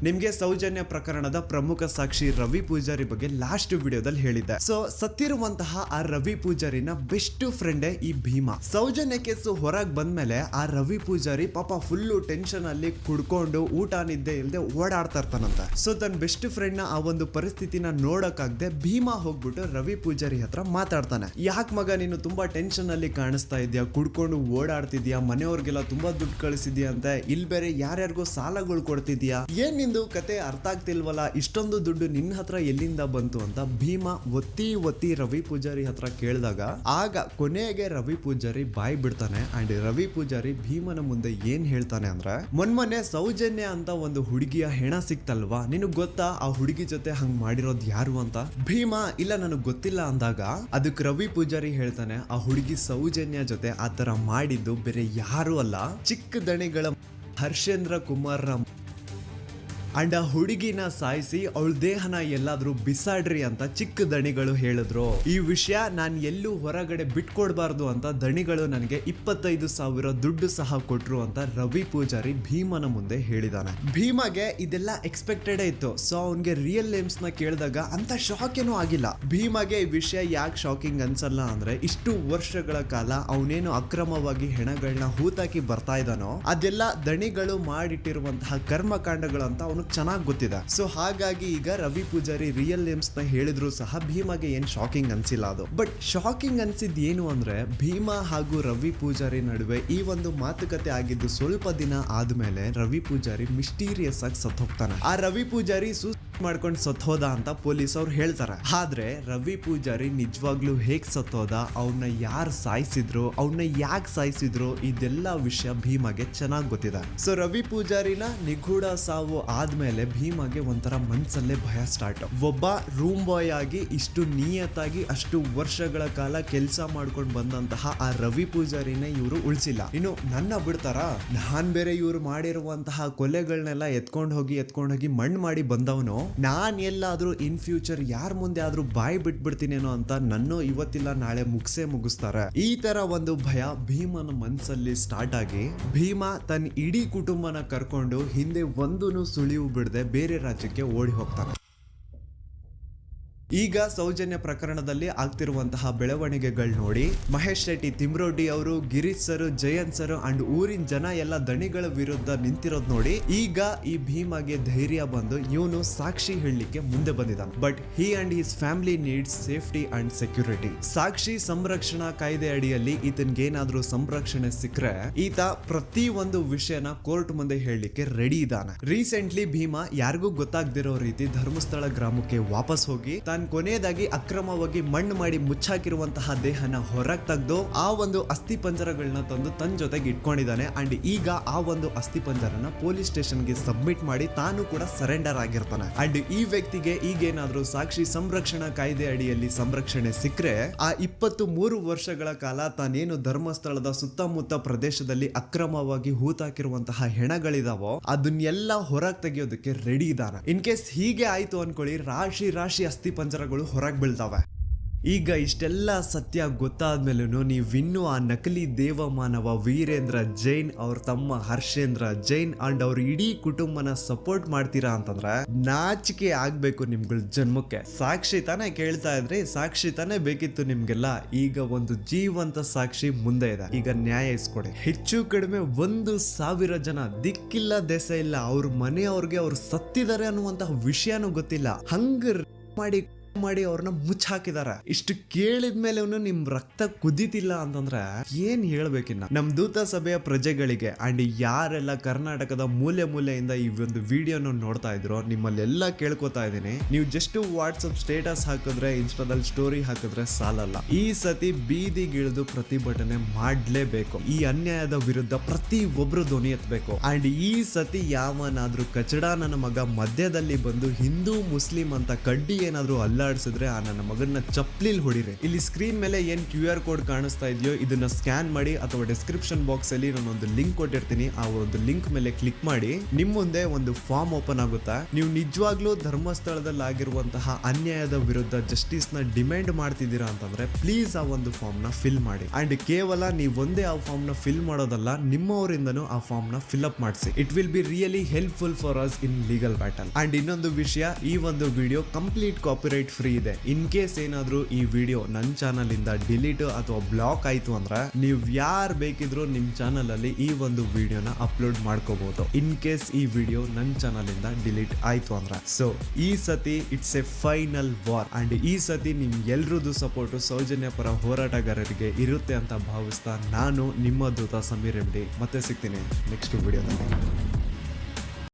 ನಿಮ್ಗೆ ಸೌಜನ್ಯ ಪ್ರಕರಣದ ಪ್ರಮುಖ ಸಾಕ್ಷಿ ರವಿ ಪೂಜಾರಿ ಬಗ್ಗೆ ಲಾಸ್ಟ್ ವಿಡಿಯೋದಲ್ಲಿ ಹೇಳಿದ್ದೆ. ಸೊ ಸತ್ತಿರುವಂತಹ ಆ ರವಿ ಪೂಜಾರಿನ ಬೆಸ್ಟ್ ಫ್ರೆಂಡೇ ಈ ಭೀಮಾ. ಸೌಜನ್ಯ ಕೇಸು ಹೊರಗೆ ಬಂದ್ಮೇಲೆ ಆ ರವಿ ಪೂಜಾರಿ ಪಾಪ ಫುಲ್ಲು ಟೆನ್ಷನ್ ಅಲ್ಲಿ ಕುಡ್ಕೊಂಡು ಊಟ ನಿದ್ದೆ ಇಲ್ಲದೆ ಓಡಾಡ್ತಾ ಇರ್ತಾನಂತೆ. ಸೊ ತನ್ನ ಬೆಸ್ಟ್ ಫ್ರೆಂಡ್ ನ ಆ ಒಂದು ಪರಿಸ್ಥಿತಿನ ನೋಡಕ್ಕಾಗದೆ ಭೀಮಾ ಹೋಗ್ಬಿಟ್ಟು ರವಿ ಪೂಜಾರಿ ಹತ್ರ ಮಾತಾಡ್ತಾನೆ. ಯಾಕೆ ಮಗ ನೀನು ತುಂಬಾ ಟೆನ್ಷನ್ ಅಲ್ಲಿ ಕಾಣಿಸ್ತಾ ಇದ್ಯಾ, ಕುಡ್ಕೊಂಡು ಓಡಾಡ್ತಿದ್ಯಾ, ಮನೆಯವ್ರಿಗೆಲ್ಲ ತುಂಬಾ ದುಡ್ಡು ಕಳಿಸಿದ್ಯಾ ಅಂತ, ಇಲ್ಲಿ ಬೇರೆ ಯಾರ್ಯಾರಿಗೋ ಸಾಲಗಳು ಕೊಡ್ತಿದ್ಯಾ, ಏನ್ ನಿನ್ ಒಂದು ಕತೆ ಅರ್ಥ ಆಗ್ತಿಲ್ವಲ್ಲ, ಇಷ್ಟೊಂದು ದುಡ್ಡು ನಿನ್ನ ಹತ್ರ ಎಲ್ಲಿಂದ ಬಂತು ಅಂತ ಭೀಮ ಒತ್ತಿ ರವಿ ಪೂಜಾರಿ ಹತ್ರ ಕೇಳಿದಾಗ ಆಗ ಕೊನೆಗೆ ರವಿ ಪೂಜಾರಿ ಬಾಯ್ ಬಿಡ್ತಾನೆ. ಅಂಡ್ ರವಿ ಪೂಜಾರಿ ಭೀಮನ ಮುಂದೆ ಏನ್ ಹೇಳ್ತಾನೆ ಅಂದ್ರೆ, ಮೊನ್ನೆ ಸೌಜನ್ಯ ಅಂತ ಒಂದು ಹುಡುಗಿಯ ಹೆಣ ಸಿಕ್ತಲ್ವಾ, ನಿನಗ್ ಗೊತ್ತಾ ಆ ಹುಡುಗಿ ಜೊತೆ ಹಂಗ್ ಮಾಡಿರೋದ್ ಯಾರು ಅಂತ? ಭೀಮ ಇಲ್ಲ ನನಗ್ ಗೊತ್ತಿಲ್ಲ ಅಂದಾಗ ಅದಕ್ಕೆ ರವಿ ಪೂಜಾರಿ ಹೇಳ್ತಾನೆ, ಆ ಹುಡುಗಿ ಸೌಜನ್ಯ ಜೊತೆ ಆತರ ಮಾಡಿದ್ದು ಬೇರೆ ಯಾರು ಅಲ್ಲ, ಚಿಕ್ಕ ದಣಿಗಳ ಹರ್ಷೇಂದ್ರ ಕುಮಾರ್ ಅಂಡ್ ಆ ಹುಡುಗಿನ ಸಾಯಿಸಿ ಅವಳ ದೇಹನ ಎಲ್ಲಾದ್ರೂ ಬಿಸಾಡ್ರಿ ಅಂತ ಚಿಕ್ಕ ದಣಿಗಳು ಹೇಳಿದ್ರು. ಈ ವಿಷಯ ನಾನ್ ಎಲ್ಲೂ ಹೊರಗಡೆ ಬಿಟ್ಕೊಡ್ಬಾರ್ದು ಅಂತ ದಣಿಗಳು ನನಗೆ 25,000 ದುಡ್ಡು ಸಹ ಕೊಟ್ರು ಅಂತ ರವಿ ಪೂಜಾರಿ ಭೀಮನ ಮುಂದೆ ಹೇಳಿದಾನೆ. ಭೀಮಗೆ ಇದೆಲ್ಲ ಎಕ್ಸ್ಪೆಕ್ಟೆಡ್ ಇತ್ತು. ಸೊ ಅವನ್ಗೆ ರಿಯಲ್ ನೇಮ್ಸ್ ನ ಕೇಳಿದಾಗ ಅಂತ ಶಾಕ್ ಏನೂ ಆಗಿಲ್ಲ. ಭೀಮಗೆ ಈ ವಿಷಯ ಯಾಕೆ ಶಾಕಿಂಗ್ ಅನ್ಸಲ್ಲ ಅಂದ್ರೆ, ಇಷ್ಟು ವರ್ಷಗಳ ಕಾಲ ಅವನೇನು ಅಕ್ರಮವಾಗಿ ಹೆಣಗಳನ್ನ ಹೂತಾಕಿ ಬರ್ತಾ ಇದ್ದಾನೋ ಅದೆಲ್ಲ ದಣಿಗಳು ಮಾಡಿಟ್ಟಿರುವಂತಹ ಕರ್ಮಕಾಂಡಗಳು ಅಂತ ಅವನು ಚೆನ್ನಾಗಿ ಗೊತ್ತಿದೆ. ಸೊ ಹಾಗಾಗಿ ಈಗ ರವಿ ಪೂಜಾರಿ ರಿಯಲ್ ನೇಮ್ಸ್ ನ ಹೇಳಿದ್ರು ಸಹ ಭೀಮಗೆ ಏನ್ ಶಾಕಿಂಗ್ ಅನ್ಸಿಲ್ಲ ಅದು. ಬಟ್ ಶಾಕಿಂಗ್ ಅನ್ಸಿದ್ ಏನು ಅಂದ್ರೆ, ಭೀಮ ಹಾಗೂ ರವಿ ಪೂಜಾರಿ ನಡುವೆ ಈ ಒಂದು ಮಾತುಕತೆ ಆಗಿದ್ದು ಸ್ವಲ್ಪ ದಿನ ಆದ್ಮೇಲೆ ರವಿ ಪೂಜಾರಿ ಮಿಸ್ಟೀರಿಯಸ್ ಆಗಿ ಸತ್ ಹೋಗ್ತಾನೆ. ಆ ರವಿ ಪೂಜಾರಿ ಮಾಡ್ಕೊಂಡು ಸತ್ತೋದ ಅಂತ ಪೊಲೀಸ್ ಅವ್ರು ಹೇಳ್ತಾರೆ. ಆದ್ರೆ ರವಿ ಪೂಜಾರಿ ನಿಜವಾಗ್ಲೂ ಹೇಗ್ ಸತ್ತೋದ, ಅವನ್ನ ಯಾರು ಸಾಯಿಸಿದ್ರು, ಅವನ್ನ ಯಾಕೆ ಸಾಯಿಸಿದ್ರು, ಇದೆಲ್ಲ ವಿಷಯ ಭೀಮಗೆ ಚೆನ್ನಾಗಿ ಗೊತ್ತಿದೆ. ಸೊ ರವಿ ಪೂಜಾರಿನ ನಿಗೂಢ ಸಾವು ಆದ್ಮೇಲೆ ಭೀಮಗೆ ಒಂಥರ ಮನ್ಸಲ್ಲೇ ಭಯ ಸ್ಟಾರ್ಟ್. ಒಬ್ಬ ರೂಮ್ ಬಾಯ್ ಆಗಿ ಇಷ್ಟು ನಿಯತ್ತಾಗಿ ಅಷ್ಟು ವರ್ಷಗಳ ಕಾಲ ಕೆಲಸ ಮಾಡ್ಕೊಂಡು ಬಂದಂತಹ ಆ ರವಿ ಪೂಜಾರಿನ ಇವರು ಉಳಿಸಿಲ್ಲ. ಇನ್ನು ನನ್ನ ಬಿಡ್ತಾರ, ನಾನ್ ಬೇರೆ ಇವ್ರು ಮಾಡಿರುವಂತಹ ಕೊಲೆಗಳನ್ನೆಲ್ಲ ಎತ್ಕೊಂಡು ಹೋಗಿ ಮಣ್ಣು ಮಾಡಿ ಬಂದವನು, ನಾನ್ ಎಲ್ಲಾದ್ರೂ ಇನ್ ಫ್ಯೂಚರ್ ಯಾರ ಮುಂದೆ ಆದ್ರೂ ಬಾಯಿ ಬಿಟ್ಬಿಡ್ತೀನೇನೋ ಅಂತ ನನ್ನ ಇವತ್ತಿಲ್ಲ ನಾಳೆ ಮುಗಿಸ್ತಾರೆ. ಈ ತರ ಒಂದು ಭಯ ಭೀಮನ ಮನ್ಸಲ್ಲಿ ಸ್ಟಾರ್ಟ್ ಆಗಿ ಭೀಮ ತನ್ನ ಇಡೀ ಕುಟುಂಬನ ಕರ್ಕೊಂಡು ಹಿಂದೆ ಒಂದೂನು ಸುಳಿವು ಬಿಡದೆ ಬೇರೆ ರಾಜ್ಯಕ್ಕೆ ಓಡಿ ಹೋಗ್ತಾನೆ. ಈಗ ಸೌಜನ್ಯ ಪ್ರಕರಣದಲ್ಲಿ ಆಗ್ತಿರುವಂತಹ ಬೆಳವಣಿಗೆಗಳು ನೋಡಿ ಮಹೇಶ್ ಶೆಟ್ಟಿ, ತಿಮ್ರೋಡಿ ಅವರು, Girish sir, Jayant sir and ಊರಿನ ಜನ ಎಲ್ಲ ದಣಿಗಳ ವಿರುದ್ಧ ನಿಂತಿರೋದ್ ನೋಡಿ ಈಗ ಈ ಭೀಮಗೆ ಧೈರ್ಯ ಬಂದು ಇವನು ಸಾಕ್ಷಿ ಹೇಳಲಿಕ್ಕೆ ಮುಂದೆ ಬಂದಿದ್ದಾನೆ. But he and his family needs safety and security. ಸಾಕ್ಷಿ ಸಂರಕ್ಷಣಾ ಕಾಯ್ದೆ ಅಡಿಯಲ್ಲಿ ಈತನ್ಗೇನಾದ್ರೂ ಸಂರಕ್ಷಣೆ ಸಿಕ್ಕರೆ ಈತ ಪ್ರತಿ ಒಂದು ವಿಷಯನ ಕೋರ್ಟ್ ಮುಂದೆ ಹೇಳಲಿಕ್ಕೆ ರೆಡಿ ಇದ್ದಾನೆ. ರೀಸೆಂಟ್ಲಿ ಭೀಮ ಯಾರಿಗೂ ಗೊತ್ತಾಗ್ದಿರೋ ರೀತಿ ಧರ್ಮಸ್ಥಳ ಗ್ರಾಮಕ್ಕೆ ವಾಪಸ್ ಹೋಗಿ ಕೊನೆಯದಾಗಿ ಅಕ್ರಮವಾಗಿ ಮಣ್ಣು ಮಾಡಿ ಮುಚ್ಚಾಕಿರುವಂತಹ ದೇಹನ ಹೊರಗೆ ತೆಗೆದು ಆ ಒಂದು ಅಸ್ಥಿ ಪಂಜರಗಳನ್ನ ತಂದು ತನ್ನ ಜೊತೆಗೆ ಇಟ್ಕೊಂಡಿದ್ದಾನೆ. ಅಂಡ್ ಈಗ ಆ ಒಂದು ಅಸ್ಥಿ ಪಂಜರನ ಪೊಲೀಸ್ ಸ್ಟೇಷನ್ಗೆ ಸಬ್ಮಿಟ್ ಮಾಡಿ ತಾನು ಕೂಡ ಸರೆಂಡರ್ ಆಗಿರ್ತಾನೆ. ಅಂಡ್ ಈ ವ್ಯಕ್ತಿಗೆ ಈಗೇನಾದ್ರೂ ಸಾಕ್ಷಿ ಸಂರಕ್ಷಣಾ ಕಾಯ್ದೆ ಅಡಿಯಲ್ಲಿ ಸಂರಕ್ಷಣೆ ಸಿಕ್ಕರೆ ಆ 23 ವರ್ಷಗಳ ಕಾಲ ತಾನೇನು ಧರ್ಮಸ್ಥಳದ ಸುತ್ತಮುತ್ತ ಪ್ರದೇಶದಲ್ಲಿ ಅಕ್ರಮವಾಗಿ ಹೂತಾಕಿರುವಂತಹ ಹೆಣಗಳಿದಾವೋ ಅದನ್ನೆಲ್ಲ ಹೊರಗೆ ತೆಗೆಯೋದಕ್ಕೆ ರೆಡಿ ಇದ್ದಾನೆ. ಇನ್ ಕೇಸ್ ಹೀಗೆ ಆಯ್ತು ಅನ್ಕೊಳ್ಳಿ, ರಾಶಿ ಅಸ್ಥಿ ಪಂಜರಗಳು ಹೊರಗೆ ಬೀಳ್ತಾವೆ. ಈಗ ಇಷ್ಟೆಲ್ಲ ಸತ್ಯ ಗೊತ್ತಾದ್ಮೇಲೂ ನೀವಿನ್ನೂ ಆ ನಕಲಿ ದೇವಮಾನವ ವೀರೇಂದ್ರ ಜೈನ್ ಅವ್ರ ತಮ್ಮ ಹರ್ಷೇಂದ್ರ ಜೈನ್ ಅಂಡ್ ಅವ್ರ ಇಡೀ ಕುಟುಂಬನ ಸಪೋರ್ಟ್ ಮಾಡ್ತೀರಾ ಅಂತಂದ್ರೆ ನಾಚಿಕೆ ಆಗ್ಬೇಕು ನಿಮ್ಗಳ ಜನ್ಮಕ್ಕೆ. ಸಾಕ್ಷಿ ತಾನೇ ಕೇಳ್ತಾ ಇದ್ರಿ, ಸಾಕ್ಷಿ ತಾನೇ ಬೇಕಿತ್ತು ನಿಮ್ಗೆಲ್ಲ. ಈಗ ಒಂದು ಜೀವಂತ ಸಾಕ್ಷಿ ಮುಂದೆ ಇದೆ, ಈಗ ನ್ಯಾಯ ಇಸ್ಕೊಡಿ. ಹೆಚ್ಚು ಕಡಿಮೆ 1,000 ಜನ ದಿಕ್ಕಿಲ್ಲ ದೆಸ ಇಲ್ಲ, ಅವ್ರ ಮನೆಯವ್ರಿಗೆ ಅವ್ರು ಸತ್ತಿದ್ದಾರೆ ಅನ್ನುವಂತಹ ವಿಷಯನೂ ಗೊತ್ತಿಲ್ಲ, ಹಂಗ ಮಾಡಿ ಅವ್ರನ್ನ ಮುಚ್ಚಾಕಿದಾರೆ. ಇಷ್ಟು ಕೇಳಿದ್ಮೇಲೆ ನಿಮ್ ರಕ್ತ ಕುದಿತಿಲ್ಲ ಅಂತಂದ್ರೆ ಏನ್ ಹೇಳ್ಬೇಕಿನ್ನ. ನಮ್ ದೂತ ಸಭೆಯ ಪ್ರಜೆಗಳಿಗೆ ಅಂಡ್ ಯಾರೆಲ್ಲ ಕರ್ನಾಟಕದ ಮೂಲೆಯಿಂದ ಈ ಒಂದು ವಿಡಿಯೋನ ನೋಡ್ತಾ ಇದ್ರು ನಿಮ್ಮಲ್ಲೆಲ್ಲ ಕೇಳ್ಕೊತಾ ಇದೀನಿ, ನೀವು ಜಸ್ಟ್ ವಾಟ್ಸಪ್ ಸ್ಟೇಟಸ್ ಹಾಕಿದ್ರೆ, ಇನ್ಸ್ಟಾದಲ್ಲಿ ಸ್ಟೋರಿ ಹಾಕಿದ್ರೆ ಸಾಲಲ್ಲ. ಈ ಸತಿ ಬೀದಿಗಿಳಿದು ಪ್ರತಿಭಟನೆ ಮಾಡ್ಲೇಬೇಕು. ಈ ಅನ್ಯಾಯದ ವಿರುದ್ಧ ಪ್ರತಿ ಒಬ್ರು ಧ್ವನಿ ಎತ್ತಬೇಕು. ಅಂಡ್ ಈ ಸತಿ ಯಾವನಾದ್ರೂ ಕಚಡ ನನ್ನ ಮಗ ಮಧ್ಯದಲ್ಲಿ ಬಂದು ಹಿಂದೂ ಮುಸ್ಲಿಂ ಅಂತ ಕಡ್ಡಿ ಏನಾದ್ರೂ ಅಲ್ಲಾಡಿಸಿದ್ರೆ ಆ ನನ್ನ ಮಗನ್ನ ಚಪ್ಲಿಲ್ ಹೊಡಿರಿ. ಇಲ್ಲಿ ಸ್ಕ್ರೀನ್ ಮೇಲೆ ಏನ್ QR ಕೋಡ್ ಕಾಣಿಸ್ತಾ ಇದೆಯೋ ಇದನ್ನ ಸ್ಕ್ಯಾನ್ ಮಾಡಿ ಅಥವಾ ಡಿಸ್ಕ್ರಿಪ್ಷನ್ ಬಾಕ್ಸ್ ಅಲ್ಲಿ ನಾನೊಂದು ಲಿಂಕ್ ಕೊಟ್ಟಿರ್ತೀನಿ, ಆ ಒಂದು ಲಿಂಕ್ ಮೇಲೆ ಕ್ಲಿಕ್ ಮಾಡಿ ನಿಮ್ ಮುಂದೆ ಒಂದು ಫಾರ್ಮ್ ಓಪನ್ ಆಗುತ್ತಾ. ನೀವು ನಿಜವಾಗ್ಲೂ ಧರ್ಮಸ್ಥಳದಲ್ಲಿ ಆಗಿರುವಂತಹ ಅನ್ಯಾಯದ ವಿರುದ್ಧ ಜಸ್ಟಿಸ್ ನ ಡಿಮ್ಯಾಂಡ್ ಮಾಡ್ತಿದ್ದೀರಾ ಅಂತಂದ್ರೆ ಪ್ಲೀಸ್ ಆ ಒಂದು ಫಾರ್ಮ್ ನ ಫಿಲ್ ಮಾಡಿ. ಅಂಡ್ ಕೇವಲ ನೀವು ಒಂದೇ ಆ ಫಾರ್ಮ್ ನ ಫಿಲ್ ಮಾಡೋದಲ್ಲ, ನಿಮ್ಮವರಿಂದನೂ ಆ ಫಾರ್ಮ್ ನ ಫಿಲ್ ಅಪ್ ಮಾಡಿಸಿ. It will be really helpful for us in legal battle. And ಇನ್ನೊಂದು ವಿಷಯ, ಈ ಒಂದು ವಿಡಿಯೋ ಕಂಪ್ಲೀಟ್ ಕಾಪಿರೈಟ್ ಫ್ರೀ ಇದೆ. ಇನ್ ಕೇಸ್ ಏನಾದ್ರೂ ಈ ವಿಡಿಯೋ ನನ್ನ ಚಾನಲ್ ಇಂದ ಡಿಲೀಟ್ ಅಥವಾ ಬ್ಲಾಕ್ ಆಯ್ತು ಅಂದ್ರೆ ನೀವು ಯಾರು ಬೇಕಿದ್ರು ನಿಮ್ ಚಾನಲ್ ಅಲ್ಲಿ ಈ ಒಂದು ವಿಡಿಯೋನ ಅಪ್ಲೋಡ್ ಮಾಡ್ಕೋಬಹುದು. ಇನ್ ಕೇಸ್ ಈ ವಿಡಿಯೋ ನನ್ನ ಚಾನಲ್ ಇಂದ ಡಿಲೀಟ್ ಆಯ್ತು ಅಂದ್ರೆ. ಸೊ ಈ ಸತಿ it's A final war and ಈ ಸತಿ ನಿಮ್ ಎಲ್ರದ್ದು ಸಪೋರ್ಟ್ ಸೌಜನ್ಯ ಪರ ಹೋರಾಟಗಾರರಿಗೆ ಇರುತ್ತೆ ಅಂತ ಭಾವಿಸ್ತಾ ನಾನು ನಿಮ್ಮ ದೂತ ಸಮೀರ್ MD ಮತ್ತೆ ಸಿಗ್ತೀನಿ ನೆಕ್ಸ್ಟ್ ವಿಡಿಯೋದಲ್ಲಿ.